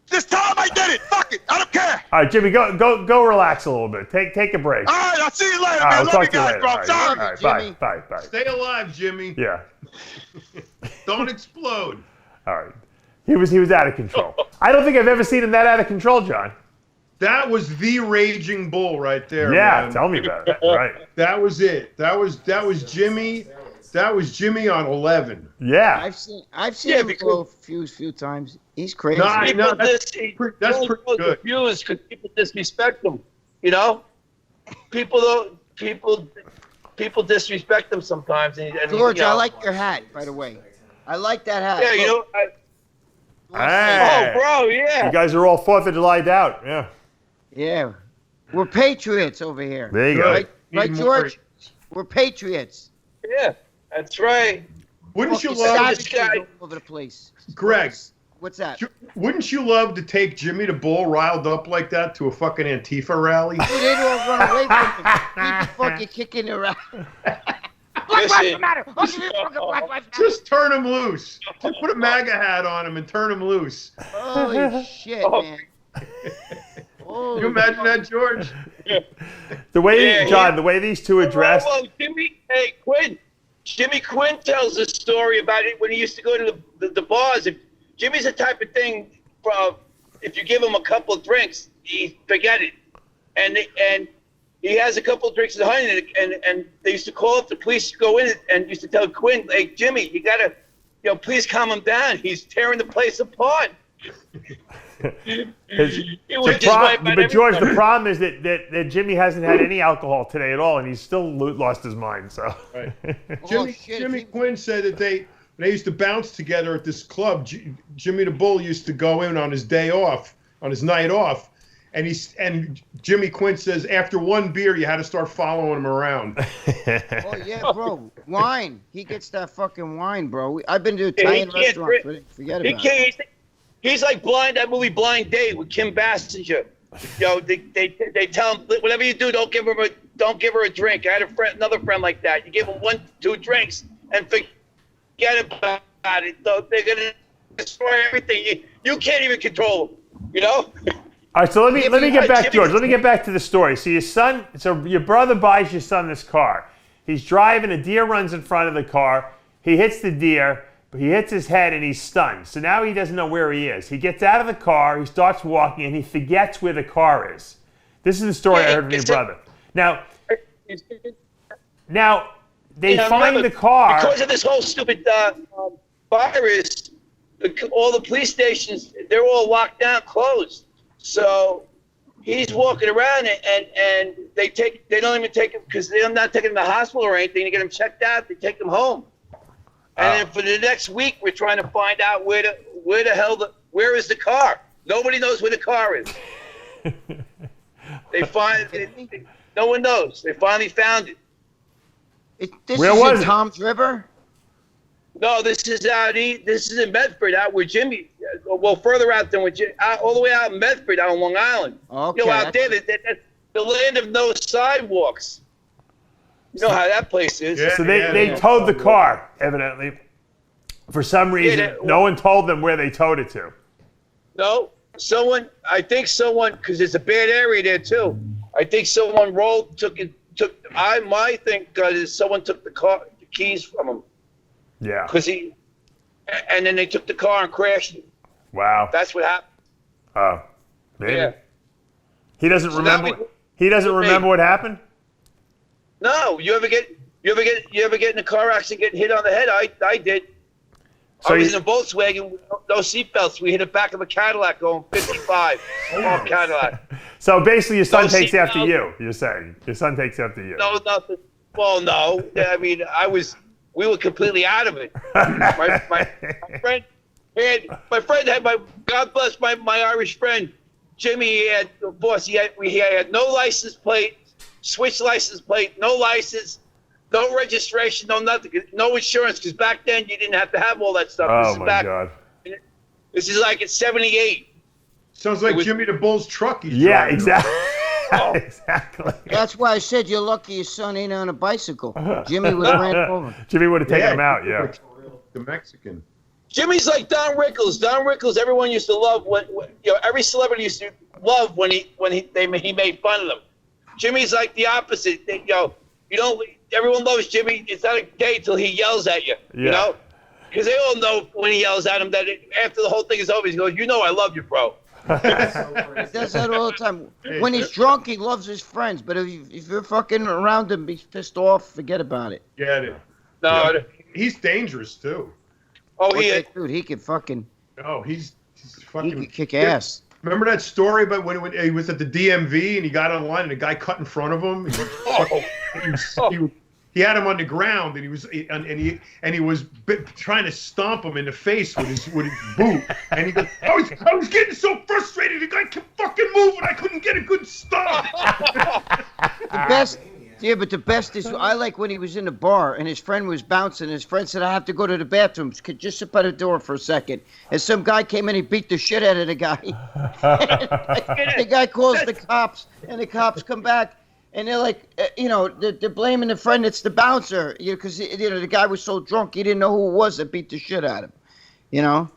Just tell him I did it. Fuck it. I don't care. All right, Jimmy, go relax a little bit. Take a break. All right, I'll see you later, All right, man. we'll Love talk you to you guys, later. bro. All I'm right, sorry. all right, bye. Stay alive, Jimmy. Yeah. Don't explode. All right. He was out of control. I don't think I've ever seen him that out of control, John. That was the raging bull right there. Yeah, man. tell me about it. Right. That was it. That was Jimmy. That was Jimmy on 11. Yeah. I've seen him go a few times. He's crazy. No, that's pretty good. Confused because people disrespect them. You know, people disrespect them sometimes. And, George, you know, I like your hat, by the way. I like that hat. Yeah, you know. Hey. Oh, bro, yeah. You guys are all 4th of July out. Yeah. Yeah. We're patriots over here. There you go. Right, George? We're patriots. Yeah, that's right. Wouldn't you love this guy all over the place? Greg? What's that? Wouldn't you love to take Jimmy the Bull riled up like that to a fucking Antifa rally? Dude, they don't run away from him. He'd be fucking kicking around. Black lives matter. Just turn him loose. Just put a MAGA hat on him and turn him loose. Holy shit, man. Can you imagine that, George? The way these two addressed. Well, Jimmy Quinn tells a story about it when he used to go to the bars. Jimmy's the type of thing, if you give him a couple of drinks, he forget it. And he has a couple of drinks of honey, and they used to call up the police to go in and used to tell Quinn, hey, Jimmy, you got to, please calm him down. He's tearing the place apart. But George, the problem is that Jimmy hasn't had any alcohol today at all, and he's still lost his mind. So, right. Jimmy Quinn said that they used to bounce together at this club. Jimmy the Bull used to go in on his day off, on his night off, and Jimmy Quinn says after one beer you had to start following him around. Oh yeah, bro, wine. He gets that fuking wine, bro. I've been to Italian restaurants. Forget about it. He's like that movie Blind Date with Kim Basinger. They tell him whatever you do, don't give her a drink. I had another friend like that. You give him 1-2 drinks and forget about it. They're gonna destroy everything. You can't even control them. You know. All right, so let me get back, George. Let me get back to the story. So your brother buys your son this car. He's driving. A deer runs in front of the car. He hits the deer. But he hits his head and he's stunned. So now he doesn't know where he is. He gets out of the car, he starts walking, and he forgets where the car is. This is the story I heard from your brother. Now they find the car. Because of this whole stupid virus, all the police stations, they're all locked down, closed. So he's walking around and they don't even take him, because they're not taking him to the hospital or anything to get him checked out. They take him home. And then for the next week, we're trying to find out where is the car? Nobody knows where the car is. No one knows. They finally found it. Where was it? Tom's River? No, this is in Medford, out where Jimmy, further out than all the way out in Medford, out on Long Island. Okay. You know, out there, that's the land of no sidewalks. You know how that place is. So they towed the car, evidently. For some reason, no one told them where they towed it to. No, I think someone, because it's a bad area there too. I think someone my thing is someone took the keys from him. Yeah. And then they took the car and crashed it. Wow. That's what happened. Oh, maybe. Yeah. He doesn't remember. He doesn't remember what happened. No, you ever get in a car accident, get hit on the head? I did. So I was in a Volkswagen with no seatbelts. We hit the back of a Cadillac going 55. Small Cadillac. So basically, your son takes after you. You're saying your son takes after you. No, nothing. Well, no. I mean, we were completely out of it. My friend had God bless my Irish friend Jimmy. He had he had no license plate, switch license plate, no license. No registration, no nothing, no insurance, because back then you didn't have to have all that stuff. Oh, my God. This is like it's 78. Sounds like Jimmy the Bull's truck. Yeah, exactly. Exactly. That's why I said you're lucky your son ain't on a bicycle. Jimmy would have ran over. Jimmy would have taken him out, yeah. The Mexican. Jimmy's like Don Rickles. Don Rickles, everyone used to love every celebrity used to love when he made fun of them. Jimmy's like the opposite. Everyone loves Jimmy. It's not a day till he yells at you. Yeah. You know, because they all know when he yells at him that after the whole thing is over, he goes, I love you, bro. He does that all the time. When he's drunk, he loves his friends. But if you're fucking around him, he's pissed off. Forget about it. Get it. No, he's dangerous too. Oh, dude, he could fucking. Oh, he's fucking. He could kick ass. Remember that story about when he was at the DMV and he got online and a guy cut in front of him? He had him on the ground and he was trying to stomp him in the face with his boot. And he goes, I was getting so frustrated. The guy kept fucking moving. I couldn't get a good stop. But the best is I like when he was in the bar and his friend was bouncing. His friend said, I have to go to the bathroom. Could just sit by the door for a second. And some guy came in and beat the shit out of the guy. The guy calls the cops and the cops come back and they're like, they're blaming the friend. It's the bouncer, because the guy was so drunk he didn't know who it was that beat the shit out of him.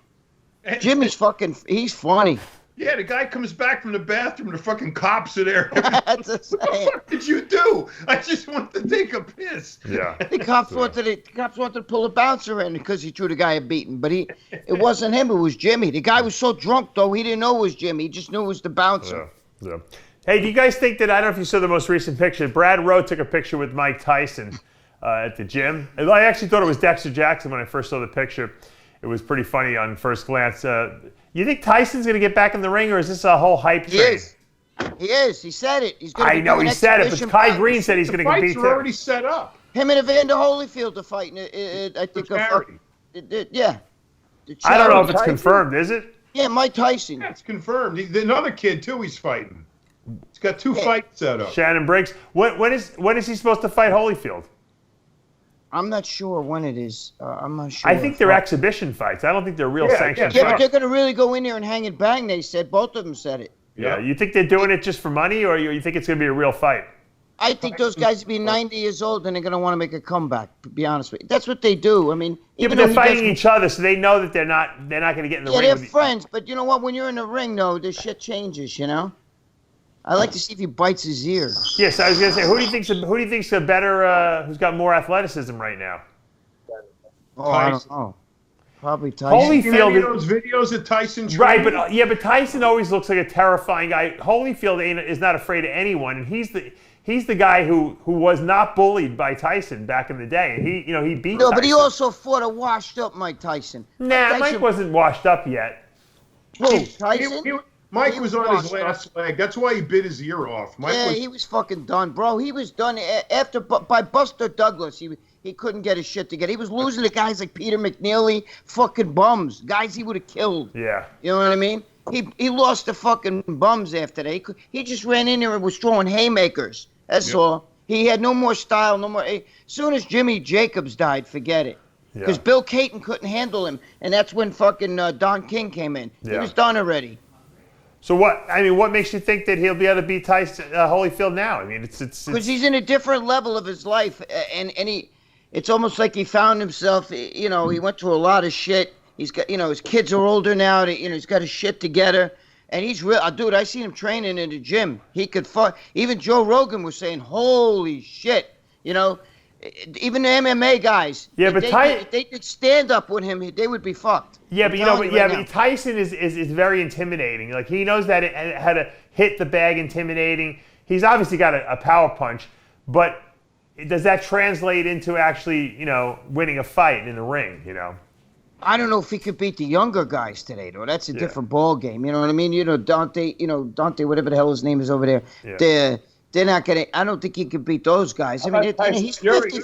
Jimmy's he's funny. Yeah, the guy comes back from the bathroom, the fucking cops are there. That's what the fuck did you do? I just wanted to take a piss. Yeah. The cops wanted to pull a bouncer in because he threw the guy a beating, but it wasn't him, it was Jimmy. The guy was so drunk, though, he didn't know it was Jimmy. He just knew it was the bouncer. Yeah. Hey, do you guys think that, I don't know if you saw the most recent picture, Brad Rowe took a picture with Mike Tyson at the gym. I actually thought it was Dexter Jackson when I first saw the picture. It was pretty funny on first glance. You think Tyson's going to get back in the ring, or is this a whole hype train? He is. He said it. He's I know he said it, but Kai Green said he's going to compete too. The fights are already set up. Him and Evander Holyfield are fighting. I think. Yeah. I don't know if it's confirmed, is it? Yeah, Mike Tyson. Yeah, it's confirmed. Another kid, too, he's fighting. He's got two fights set up. Shannon Briggs. When is he supposed to fight Holyfield? I'm not sure when it is. I'm not sure. I think they're exhibition fights. I don't think they're real sanctioned fights. Yeah, but they're going to really go in there and hang and bang, they said. Both of them said it. Yeah. You think they're doing it just for money, or you think it's going to be a real fight? I think those guys will be 90 years old and they're going to want to make a comeback, to be honest with you. That's what they do. I mean, but they're fighting each other, so they know that they're not going to get in the ring. Yeah, they're friends, but you know what? When you're in the ring, though, this shit changes, I like to see if he bites his ear. Yes, I was going to say, who do you think's a better, who's got more athleticism right now? Oh, I don't know. Probably Tyson. Holyfield. You those videos of Tyson training? Right, but Tyson always looks like a terrifying guy. Holyfield is not afraid of anyone, and he's the guy who was not bullied by Tyson back in the day. And he beat. No, Tyson. But he also fought a washed-up Mike Tyson. Nah, Mike wasn't washed up yet. Who, Tyson? Mike was on his last leg. That's why he bit his ear off. He was fucking done, bro. He was done by Buster Douglas. He couldn't get his shit together. He was losing to guys like Peter McNeely, fucking bums, guys he would have killed. Yeah. You know what I mean? He lost to fucking bums after that. He just ran in there and was throwing haymakers. That's all. He had no more style, no more. As soon as Jimmy Jacobs died, forget it. Because Bill Caton couldn't handle him, and that's when fucking Don King came in. He was done already. So what makes you think that he'll be able to beat Tyson Holyfield now? I mean, it's because he's in a different level of his life, and it's almost like he found himself. He went through a lot of shit. He's got, his kids are older now. He's got his shit together, and he's real. Dude, I seen him training in the gym. He could fuck. Even Joe Rogan was saying, "Holy shit!" Even the MMA guys. Yeah, but if they could stand up with him, they would be fucked. Yeah, but Tyson is very intimidating. Like, he knows how to hit the bag intimidating. He's obviously got a power punch, but does that translate into actually, winning a fight in the ring, I don't know if he could beat the younger guys today, though. That's a different ball game. You know what I mean? Dante, whatever the hell his name is over there. Yeah. They're not gonna. I don't think he could beat those guys. I mean, he's 50.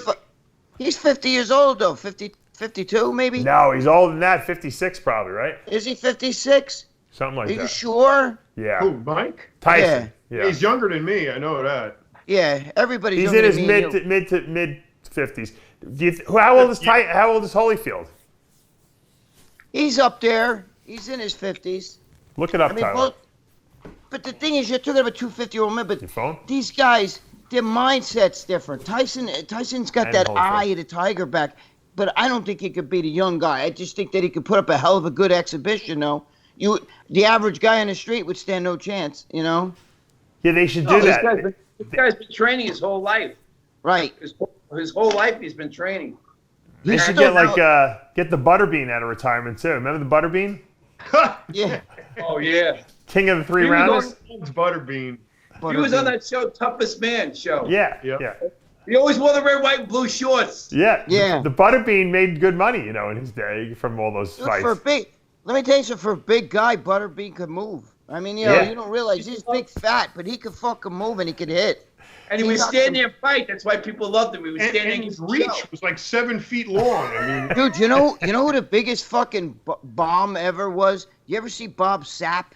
He's 50 years old though. 50, 52 maybe. No, he's older than that. 56 probably, right? Is he 56? Something like that. Are you sure? Yeah. Who, Mike? Tyson. Yeah. He's younger than me. I know that. Yeah, everybody's. He's younger in his than mid 50s. How old is Holyfield? He's up there. He's in his 50s. Look it up, Tyler. But the thing is, you're talking about 250-year-old men, but your phone? These guys, their mindset's different. Tyson's got that eye of the tiger back, but I don't think he could beat a young guy. I just think that he could put up a hell of a good exhibition, though. The average guy on the street would stand no chance, Yeah, they should do that. This guy's been training his whole life. Right. His whole life he's been training. They should get the Butterbean out of retirement too. Remember the Butterbean? Yeah. Oh yeah. King of the Three Rounders. Butterbean. He was on that show, Toughest Man show. Yeah. He always wore the red, white, and blue shorts. Yeah. Yeah. The Butterbean made good money, in his day from all those fights. Let me tell you something. For a big guy, Butterbean could move. I mean, you don't realize he's big fat, but he could fucking move and he could hit. And he would stand there and fight. That's why people loved him. He was standing. And his reach was like 7 feet long. I mean, dude, you know who the biggest fucking bomb ever was? You ever see Bob Sapp?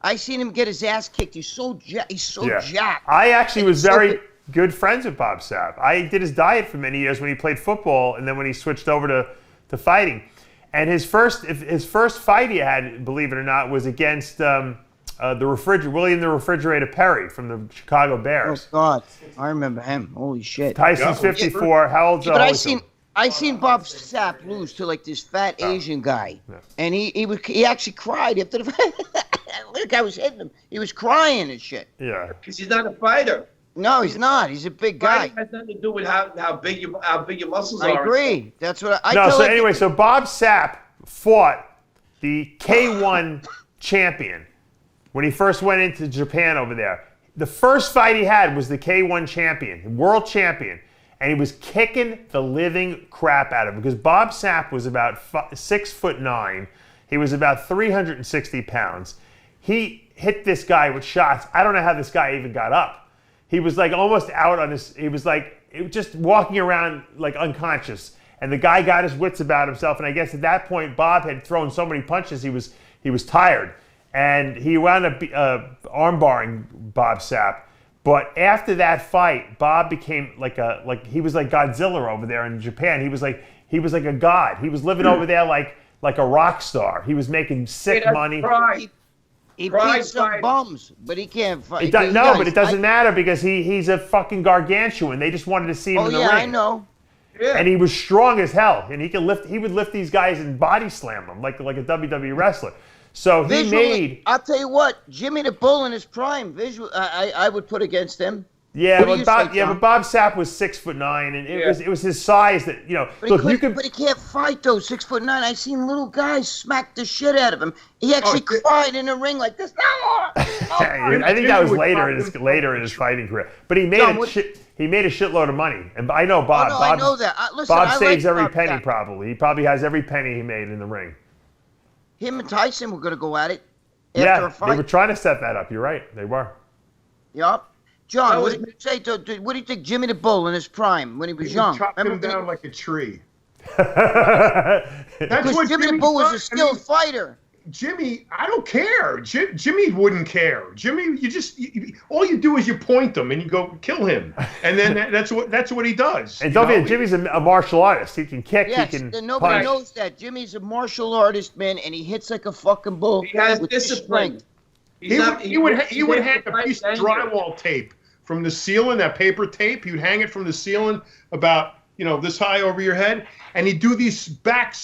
I seen him get his ass kicked. He's so jacked. I actually was very good friends with Bob Sapp. I did his diet for many years when he played football, and then when he switched over to fighting. And his first fight he had, believe it or not, was against William the Refrigerator Perry from the Chicago Bears. Oh God, I remember him. Holy shit. Tyson's 54. How old's But I seen Bob Sapp lose to like this fat Asian guy, and he actually cried after the fight. The guy was hitting him. He was crying and shit. Yeah. Because he's not a fighter. No, he's not. He's a big guy. Fighting has nothing to do with how big your muscles are. I agree. That's what I. So Bob Sapp fought the K1 champion when he first went into Japan over there. The first fight he had was the K1 champion, world champion, and he was kicking the living crap out of him because Bob Sapp was about 6'9". He was about 360 pounds. He hit this guy with shots. I don't know how this guy even got up. He was like almost out on his. He was like just walking around like unconscious. And the guy got his wits about himself. And I guess at that point, Bob had thrown so many punches he was tired, and he wound up armbarring Bob Sapp. But after that fight, Bob became he was like Godzilla over there in Japan. He was like a god. He was living over there like a rock star. He was making sick money. He beat some bums, but he can't fight. But it doesn't matter because he's a fucking gargantuan. They just wanted to see him in the ring. I know. Yeah. And he was strong as hell, and he would lift these guys and body slam them like a WWE wrestler. So I'll tell you what, Jimmy the Bull in his prime, I would put against him. Yeah, but Bob Sapp was 6'9", and it was his size that But he can't fight though. 6'9". I seen little guys smack the shit out of him. He actually cried in the ring like this. I think that was later in his fighting career. But he made a shitload of money, and I know Bob. I know that. Bob saves every penny. Probably he probably has every penny he made in the ring. Him and Tyson were gonna go at it after a fight. They were trying to set that up. You're right. They were. Yup. John, what did you say? What do you think Jimmy the Bull in his prime when he was young? Chopped him down like a tree. That's what Jimmy the Bull was a skilled fighter. Jimmy, I don't care. Jimmy wouldn't care. Jimmy, all you do is you point them and you go kill him, and then that's what he does. And don't forget, Jimmy's a martial artist. He can kick. Yes, he can. And nobody knows that. Jimmy's a martial artist, man, and he hits like a fucking bull. He has discipline. He would hang a piece of drywall tape from the ceiling, that paper tape. He would hang it from the ceiling about this high over your head, and he'd do these back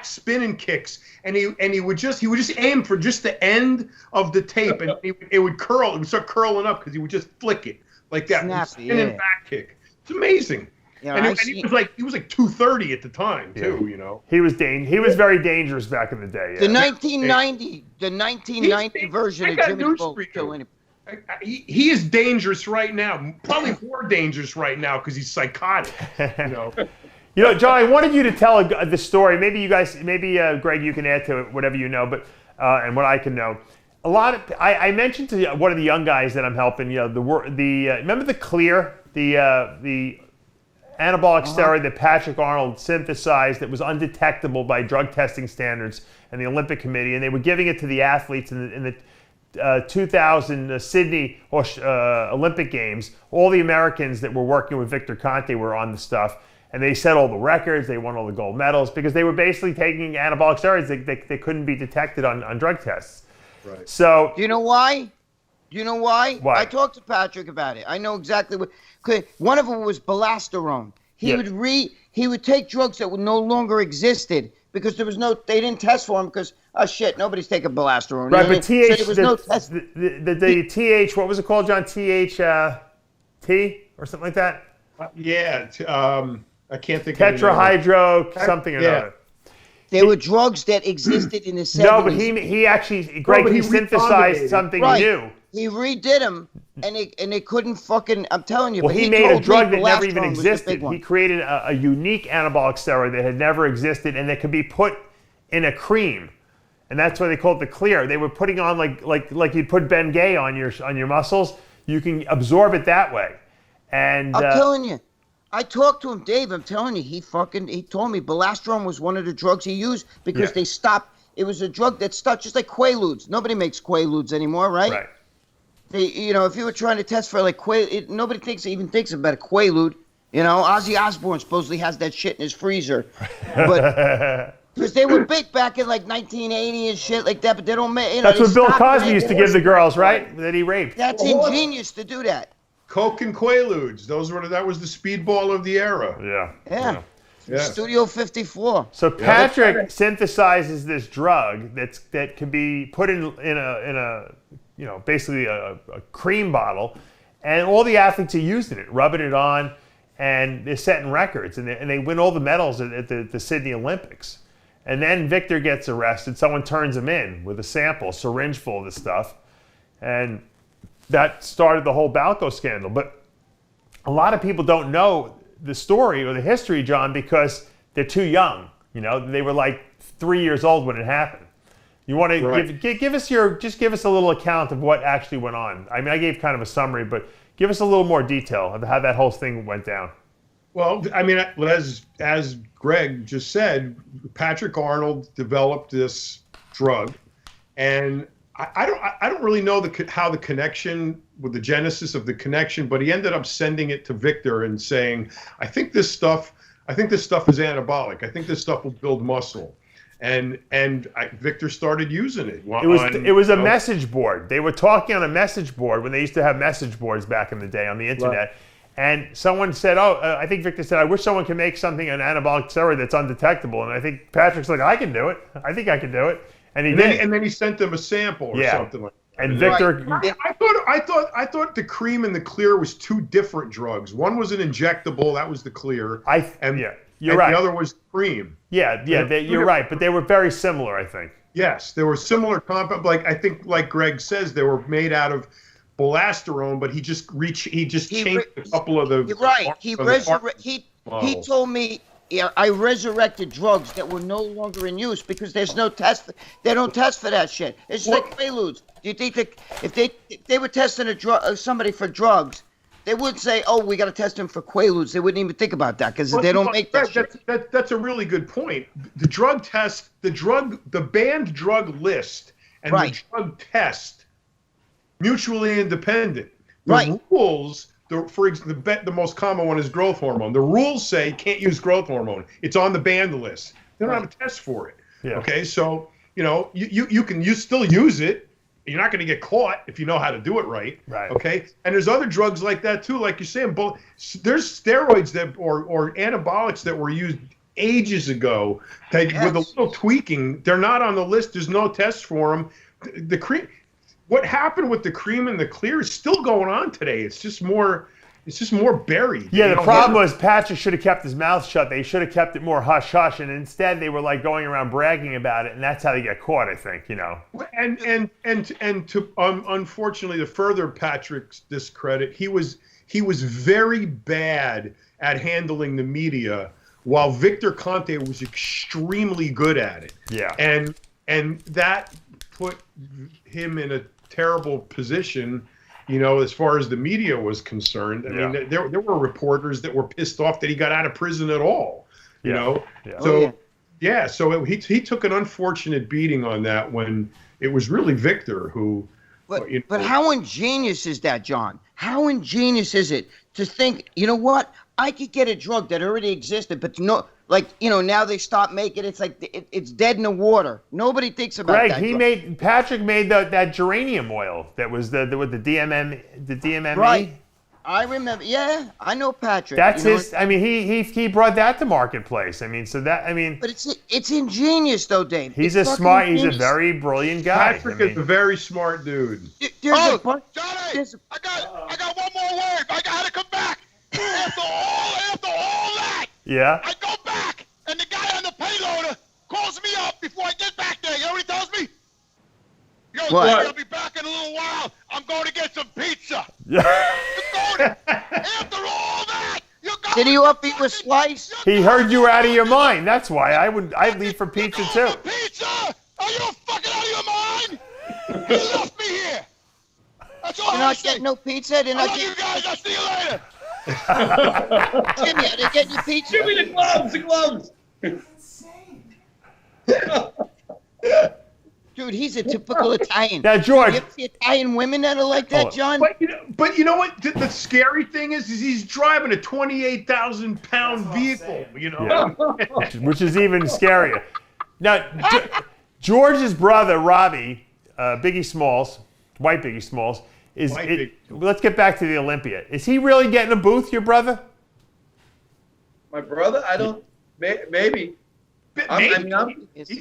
spinning kicks, and he would just aim for just the end of the tape, and it would curl. It would start curling up because he would just flick it like that. Snappy, spinning back kick. It's amazing. And he was like 230 at the time too. He was very dangerous back in the day. Yeah. The 1990 version of Jimmy Bull kill anybody. He is dangerous right now. Probably more dangerous right now because he's psychotic. John, I wanted you to tell the story. Maybe you guys, Greg, you can add to it whatever you know, but and what I can know. I mentioned to one of the young guys that I'm helping. Remember the Clear, the anabolic steroid that Patrick Arnold synthesized that was undetectable by drug testing standards and the Olympic Committee, and they were giving it to the athletes in the 2000 Sydney Olympic Games. All the Americans that were working with Victor Conte were on the stuff, and they set all the records. They won all the gold medals because they were basically taking anabolic steroids that couldn't be detected on drug tests. Right. So do you know why? Why? I talked to Patrick about it. I know exactly what. One of them was balasterone. He would take drugs that no longer existed because they didn't test for them because nobody's taking balasterone. Right, but TH, so no test. the TH, what was it called, John? THT or something like that? I can't think. Tetrahydro something or another. They were drugs that existed in the 70s. No, but he actually, Greg, he synthesized something new. He redid them, and they couldn't fucking. I'm telling you. Well, but he made a drug that never even was existed. He created a unique anabolic steroid that had never existed, and that could be put in a cream, and that's why they call it the Clear. They were putting on like you'd put Bengay on your muscles. You can absorb it that way, and I'm telling you. I talked to him, Dave. I'm telling you, he told me balasterone was one of the drugs he used because they stopped. It was a drug that stopped, just like Quaaludes. Nobody makes Quaaludes anymore, right? Right. If you were trying to test for like nobody even thinks about a Quaalude. Ozzy Osbourne supposedly has that shit in his freezer, but because they were big back in like 1980 and shit like that. But they don't make. That's what Bill Cosby used to give the girls, right? That he raped. That's ingenious to do that. Coke and Quaaludes. That was the speedball of the era. Yeah. Studio 54. So Patrick synthesizes this drug that can be put in a basically a cream bottle, and all the athletes are using it, rubbing it on, and they're setting records, and they win all the medals at the Sydney Olympics. And then Victor gets arrested. Someone turns him in with a syringe full of this stuff, and that started the whole Balco scandal. But a lot of people don't know the story or the history, John, because they're too young. They were like 3 years old when it happened. You want to give us a little account of what actually went on. I mean, I gave kind of a summary, but give us a little more detail of how that whole thing went down. Well, I mean, as Greg just said, Patrick Arnold developed this drug, and I don't really know how the connection with the genesis of the connection, but he ended up sending it to Victor and saying, I think this stuff is anabolic. I think this stuff will build muscle. And Victor started using it. It was a message board. They were talking on a message board when they used to have message boards back in the day on the internet. Right. And someone said, I think Victor said, I wish someone could make something, an anabolic steroid that's undetectable. And I think Patrick's like, I can do it. I think I can do it. And he did. And then he sent them a sample or something like that. And Victor, I thought the cream and the Clear was two different drugs. One was an injectable, that was the Clear. You're right. The other was cream. You're right. But they were very similar, I think. Yes, they were similar compounds. Like Greg says, they were made out of balasterone, but he just changed a couple of the. You're right. He told me. Yeah, I resurrected drugs that were no longer in use because there's no test. They don't test for that shit. It's like Quaaludes. Do you think that if they were testing somebody for drugs, They would say, "Oh, we got to test him for Quaaludes." They wouldn't even think about that because they don't make that shit. That's a really good point. The drug test, the banned drug list, and the drug test, mutually independent. The rules, for example, the most common one is growth hormone. The rules say can't use growth hormone. It's on the banned list. They don't have a test for it. Yeah. Okay, so you can still use it. You're not going to get caught if you know how to do it right. Right. Okay. And there's other drugs like that too, like you're saying. There's steroids or anabolics that were used ages ago that with a little tweaking, they're not on the list. There's no test for them. The cream. What happened with the cream and the clear is still going on today. It's just more buried. Yeah, the problem was Patrick should have kept his mouth shut. They should have kept it more hush hush, and instead they were like going around bragging about it, and that's how they get caught. I think And to unfortunately, to further Patrick's discredit, he was very bad at handling the media, while Victor Conte was extremely good at it. Yeah, and that put him in a terrible position, as far as the media was concerned. I mean, there were reporters that were pissed off that he got out of prison at all. So he took an unfortunate beating on that when it was really Victor who. But how ingenious is that, John? How ingenious is it to think, you know what? I could get a drug that already existed, but now they stopped making it. It's like it's dead in the water. Nobody thinks about that. Patrick made that geranium oil that was the DMME. Right. I remember. Yeah, I know Patrick. That's his. I mean, he brought that to marketplace. I mean, But it's ingenious though, Dave. He's a very brilliant guy. Patrick is a very smart dude. Johnny, I got one more word. I got to come back. After all that, I go back, and the guy on the payloader calls me up before I get back there. You know what he tells me? Yo, I'll be back in a little while. I'm going to get some pizza. After all that, did he offer you a slice? He heard you were out of your mind. That's why I'd leave for pizza too. Pizza? Are you fucking out of your mind? He left me here. That's all. You're not getting no pizza. I love you guys. I'll see you later. Jimmy, I didn't get you pizza. Give me the gloves. Dude, he's a typical Italian. Now, George. You ever see Italian women that are like that, John? But you know what? The scary thing is he's driving a 28,000-pound vehicle. Which is even scarier. Now, George's brother Robbie, Biggie Smalls, White Biggie Smalls. Let's get back to the Olympia. Is he really getting a booth, your brother? My brother? I don't. Maybe.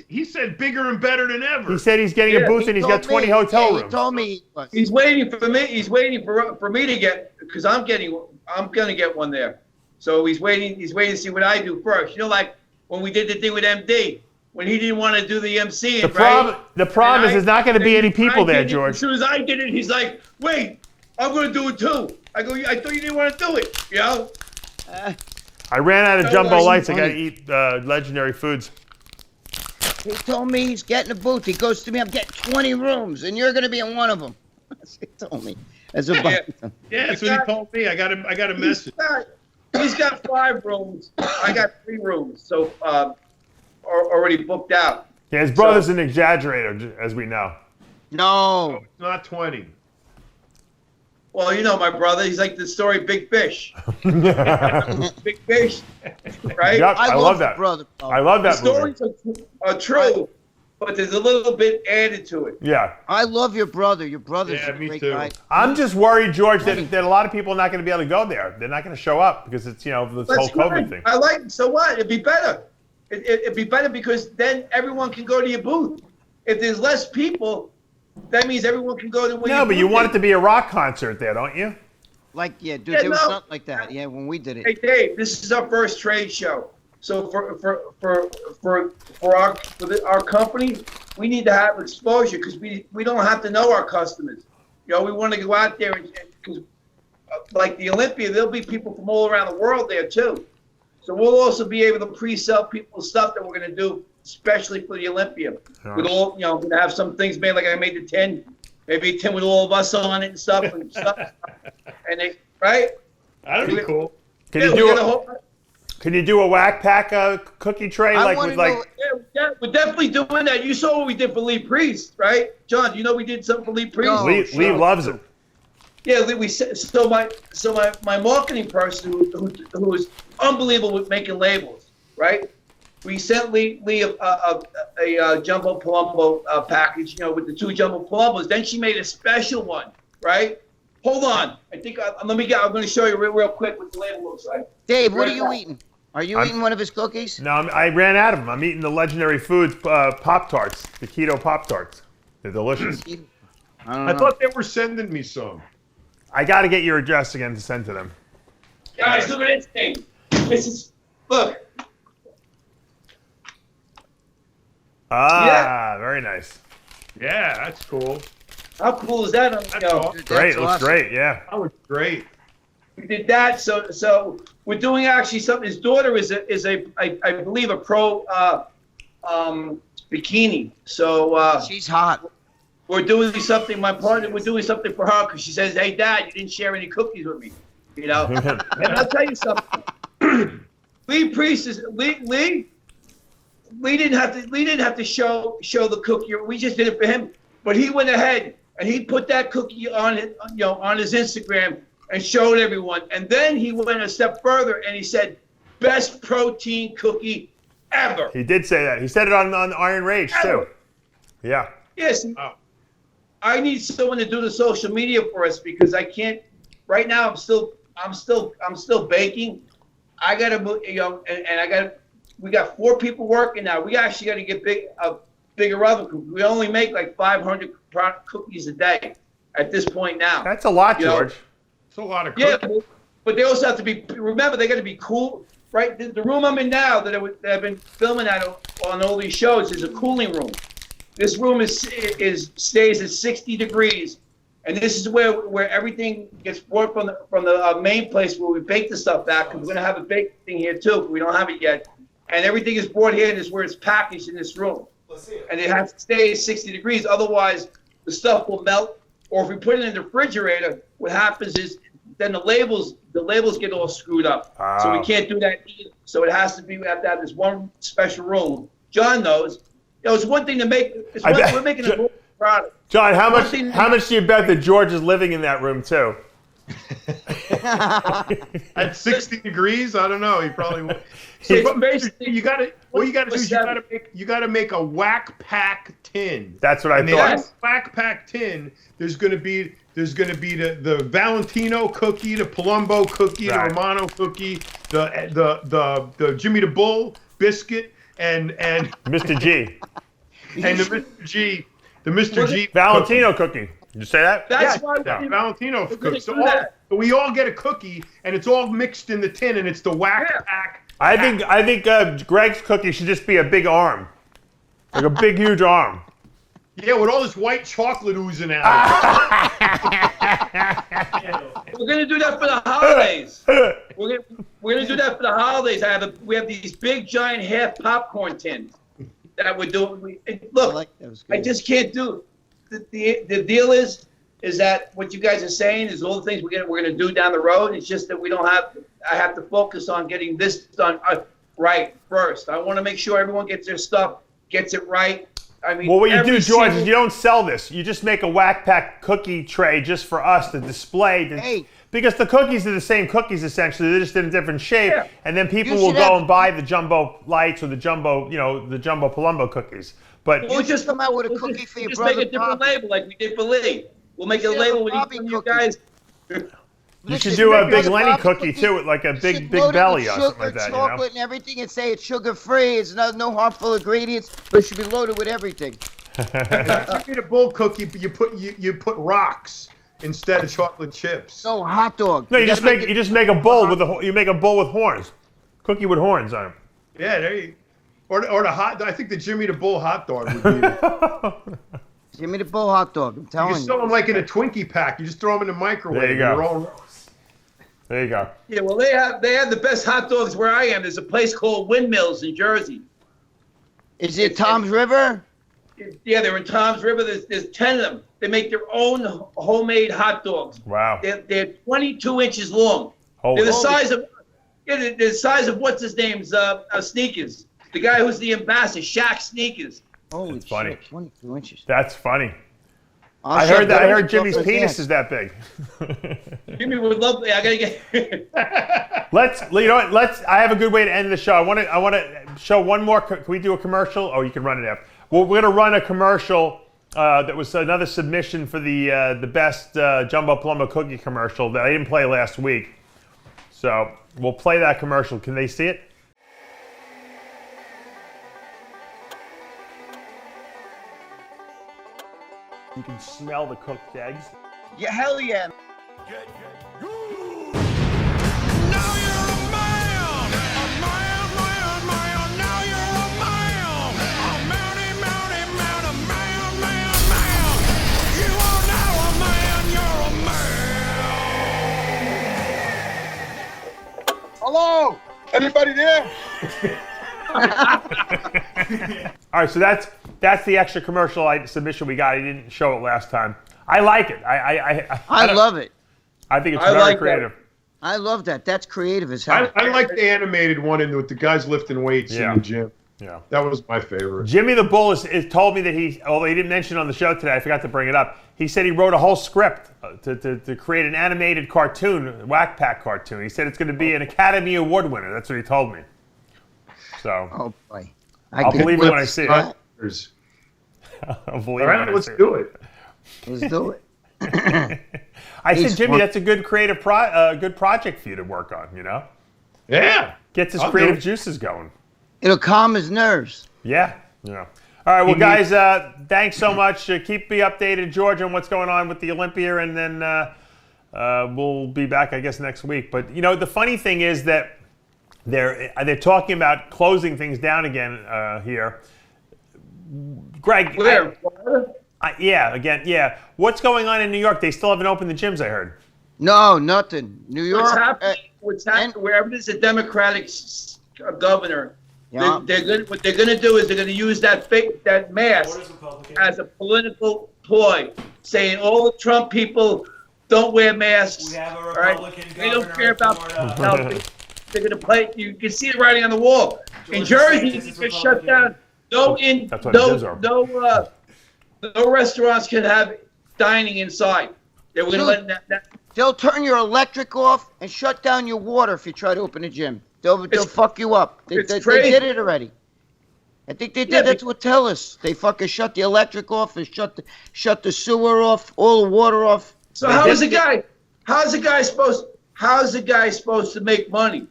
He said bigger and better than ever. He said he's getting a booth and he's got 20 hotel rooms. He told me he was. He's waiting for me. He's waiting for me to get, because I'm gonna get one there. So he's waiting to see what I do first. Like when we did the thing with MD. When he didn't want to do the MC. The problem is there's not going to be any people there, George. As soon as I did it, he's like, wait, I'm going to do it too. I go, I thought you didn't want to do it, I ran out of Jumbo Lights. I got to eat legendary foods. He told me he's getting a booth. He goes to me, I'm getting 20 rooms, and you're going to be in one of them. That's what he told me. As a yeah, that's what he told me. I got a message. He's got 5 rooms. I got 3 rooms. So, already booked out. Yeah, his brother's an exaggerator, as we know. No, it's not 20. Well, my brother, he's like the story Big Fish. Big Fish, right? Yep, I love that. Brother. I love that. The stories are true, but there's a little bit added to it. Yeah. I love your brother. Your brother's a great guy. I'm just worried, George, that a lot of people are not going to be able to go there. They're not going to show up because it's, this whole COVID thing. I like it. So what? It'd be better. It'd be better because then everyone can go to your booth. If there's less people, that means everyone can go to where but you want it to be a rock concert there, don't you? There was something like that. Yeah, when we did it. Hey, Dave, this is our first trade show. So for our company, we need to have exposure because we don't have to know our customers. We want to go out there because like the Olympia, there'll be people from all around the world there too. So we'll also be able to pre-sell people stuff that we're going to do, especially for the Olympia. With all, we're going to have some things made, like I made the 10, maybe a 10 with all of us on it and stuff. And right? That'd be cool. Can you do a whack pack cookie tray like with like? Yeah, we're definitely doing that. You saw what we did for Lee Priest, right? John, you know we did something for Lee Priest. No. Lee loves it. Yeah, my marketing person who is unbelievable with making labels, right? We sent Lee a jumbo Palumbo package, with the 2 jumbo Palumbos. Then she made a special one, right? Hold on, I think I'm going to show you real quick what the label looks like. Dave, what are you eating? Are you eating one of his cookies? No, I ran out of them. I'm eating the Legendary Foods Pop-Tarts, the keto Pop-Tarts. They're delicious. I thought they were sending me some. I got to get your address again to send to them. Guys, look at this thing. Look. Ah, very nice. Yeah, that's cool. How cool is that? Great, looks great, yeah. That was great. We did that, so we're doing actually something. His daughter is I believe a pro bikini. So she's hot. We're doing something. My partner, we're doing something for her because she says, "Hey, Dad, you didn't share any cookies with me." And I'll tell you something. Lee Priest is Lee. We didn't have to show the cookie. We just did it for him. But he went ahead and he put that cookie on his Instagram and showed everyone. And then he went a step further and he said, "Best protein cookie ever." He did say that. He said it on Iron Rage too. Yeah. Yes. Oh. I need someone to do the social media for us because I can't. Right now, I'm still baking. I gotta move, and we got 4 people working now. We actually got to get bigger oven. We only make like 500 cookies a day at this point now. That's a lot, George. It's a lot of cookies. Yeah, but they also have to be. Remember, they got to be cool, right? The room I'm in now that I've been filming at on all these shows is a cooling room. This room stays at 60 degrees, and this is where everything gets brought from the main place where we bake the stuff back. Because we're gonna have a bake thing here too. But we don't have it yet. And everything is brought here, and this is where it's packaged in this room. And it has to stay at 60 degrees, otherwise the stuff will melt. Or if we put it in the refrigerator, what happens is then the labels get all screwed up. So we can't do that either. So it has to be, we have to have this one special room. John knows. It's one thing to make. We're making a product. John, how much do you bet that George is living in that room too? At 60 degrees, I don't know. He probably would. So you got to make a whack pack tin. That's what I thought. That whack pack tin. There's going to be the Valentino cookie, the Palumbo cookie, the Romano cookie, the Jimmy the Bull biscuit, and Mr. G. And the Mr. G Valentino cookie. Did you say that? That's why Valentino cookie. So we all get a cookie, and it's all mixed in the tin, and it's the whack pack. I think Greg's cookie should just be a big arm, like a big, huge arm. Yeah, with all this white chocolate oozing out. We're gonna do that for the holidays. We're gonna do that for the holidays. We have these big, giant half popcorn tins that we're doing. Look, I just can't do. The deal is that what you guys are saying is all the things we're gonna do down the road. It's just that we don't have. I have to focus on getting this done right first. I want to make sure everyone gets their stuff, gets it right. I mean, well, what you do, George, is you don't sell this. You just make a whack pack cookie tray just for us to display. Because the cookies are the same cookies essentially. They're just in a different shape, and then people will go and buy the jumbo lights or the jumbo, the jumbo Palumbo cookies. But we'll just come out with a cookie for your brother. Just make a different label like we did for Lee. We'll make a label with you guys. You should do a big Lenny cookie too, with like a big belly or something like that. Chocolate and everything, and say it's sugar free. It's no harmful ingredients, but it should be loaded with everything. If you get a bull cookie, you put rocks instead of chocolate chips. No hot dog. No, you just make a bowl with horns, cookie with horns on them. Yeah, there you. Or the I think the Jimmy the Bull hot dog would be. Jimmy the Bull hot dog. I'm telling you. You sell them like in a Twinkie pack. You just throw them in the microwave. There you go. There you go. Yeah, well, they have the best hot dogs where I am. There's a place called Windmills in Jersey. Is it Tom's River? Yeah, they're in Tom's River. There's 10 of them. They make their own homemade hot dogs. Wow. They're 22 inches long. Holy. They're the size of they're the size of what's his name's sneakers. The guy who's the ambassador, Shaq Sneakers. Holy That's funny. shit, 22 inches. That's funny. I'll I shove heard that. I those heard Jimmy's up his penis ass. is that big. Jimmy would love. I gotta get. You know what? I have a good way to end the show. I want to show one more. Can we do a commercial? Oh, you can run it after. Well, we're gonna run a commercial. That was another submission for the best Jumbo Palumbo cookie commercial that I didn't play last week. So we'll play that commercial. Can they see it? You can smell the cooked eggs. Yeah, hell yeah. Hello? Anybody there? All right, so that's the extra commercial submission we got. I didn't show it last time. I like it. I love it. I think it's I very like that. creative. I love that. That's creative as hell. I like the animated one with the guys lifting weights Yeah. in the gym. Yeah. That was my favorite. Jimmy the Bull is told me that although he didn't mention it on the show today, I forgot to bring it up. He said he wrote a whole script to create an animated cartoon, Whack Pack cartoon. He said it's going to be an Academy Award winner. That's what he told me. So Oh boy. I'll believe it when I see it. All I'll believe it right, when I let's see it. do it. Let's do it. I said, He's Jimmy, smart. that's a good creative good project for you to work on. You know, Yeah. gets his I'll do creative it. juices going. It'll calm his nerves. Yeah. Yeah. All right, well, guys, thanks so much. Keep me updated, George, on what's going on with the Olympia, and then we'll be back, I guess, next week. But, you know, the funny thing is that they're talking about closing things down again here. Greg. Where? Yeah. What's going on in New York? They still haven't opened the gyms, I heard. No, nothing. New York. What's happening? Wherever there's a Democratic governor, Yeah. what they're gonna do is they're gonna use that mask as a political ploy, saying all the Trump people don't wear masks. We have a all right? Republican They don't governor care in about Florida. health. They're gonna play. You can see it writing on the wall. In Jersey, DeSantis is they shut Republican. down. That's what the gyms are. No restaurants can have dining inside. They were gonna Dude. let that. They'll turn your electric off and shut down your water if you try to open a gym. They'll fuck you up. They crazy. did it already. I think they did. Yeah, That's what tell us. They fucking shut the electric off and shut the sewer off, all the water off. So how's the guy supposed to make money?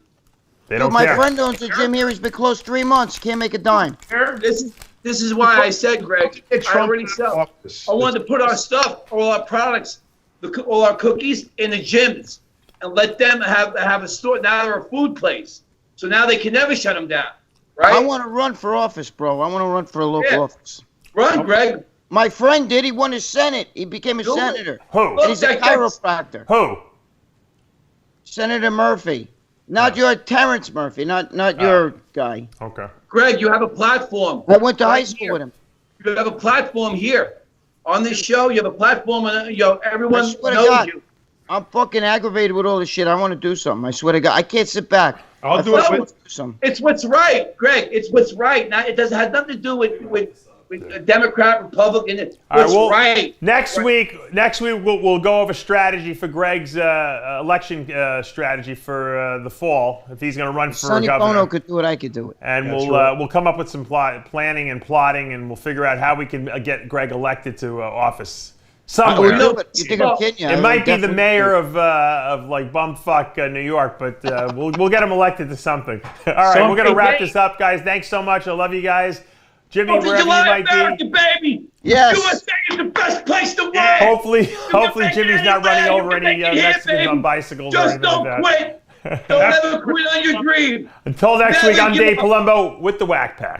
They Dude, don't my care. friend owns a gym here. He's been closed 3 months. Can't make a dime. This is why I said, Greg, I already sell. Office. I wanted to put our stuff, all our products, all our cookies in the gyms and let them have a store. Now they're a food place. So now they can never shut them down, right? I want to run for office, bro. I want to run for a local office. Run, Greg. My friend did. He won his Senate. He became a Do it. senator. Who? Look, He's a chiropractor. Who? Senator Murphy. Not your Terrence Murphy. Not your guy. Okay. Greg, you have a platform. I went to high Right school here. with him. You have a platform here. On this show, you have a platform, and everyone I swear to knows God. you. I'm fucking aggravated with all this shit. I want to do something. I swear to God. I can't sit back. I'll I do it fucking with- wanna do something. It's what's right, Greg. It's what's right. Now it doesn't have nothing to do with a Democrat, Republican. It's All right, what's well, right. Next week we'll go over strategy for Greg's election strategy for the fall if he's going to run for Sonny governor. Bono could do it. I could do it. And That's we'll come up with some planning and plotting, and we'll figure out how we can get Greg elected to office somewhere. Oh, no, but you think I'm kidding you? It I might be the definitely mayor do. of like bumfuck New York, but we'll get him elected to something. All right, we're gonna wrap this up, guys. Thanks so much. I love you guys. Jimmy, Oh, did wherever you you like might America, be. baby? Yes. USA is the best place to work. Hopefully make Jimmy's it not anywhere. running You over can any make it here, Mexicans baby. on bicycles or Just anything don't like quit. Don't ever quit on your dream. Until next Never week, I'm give Dave up. Palumbo with the Whack Pack.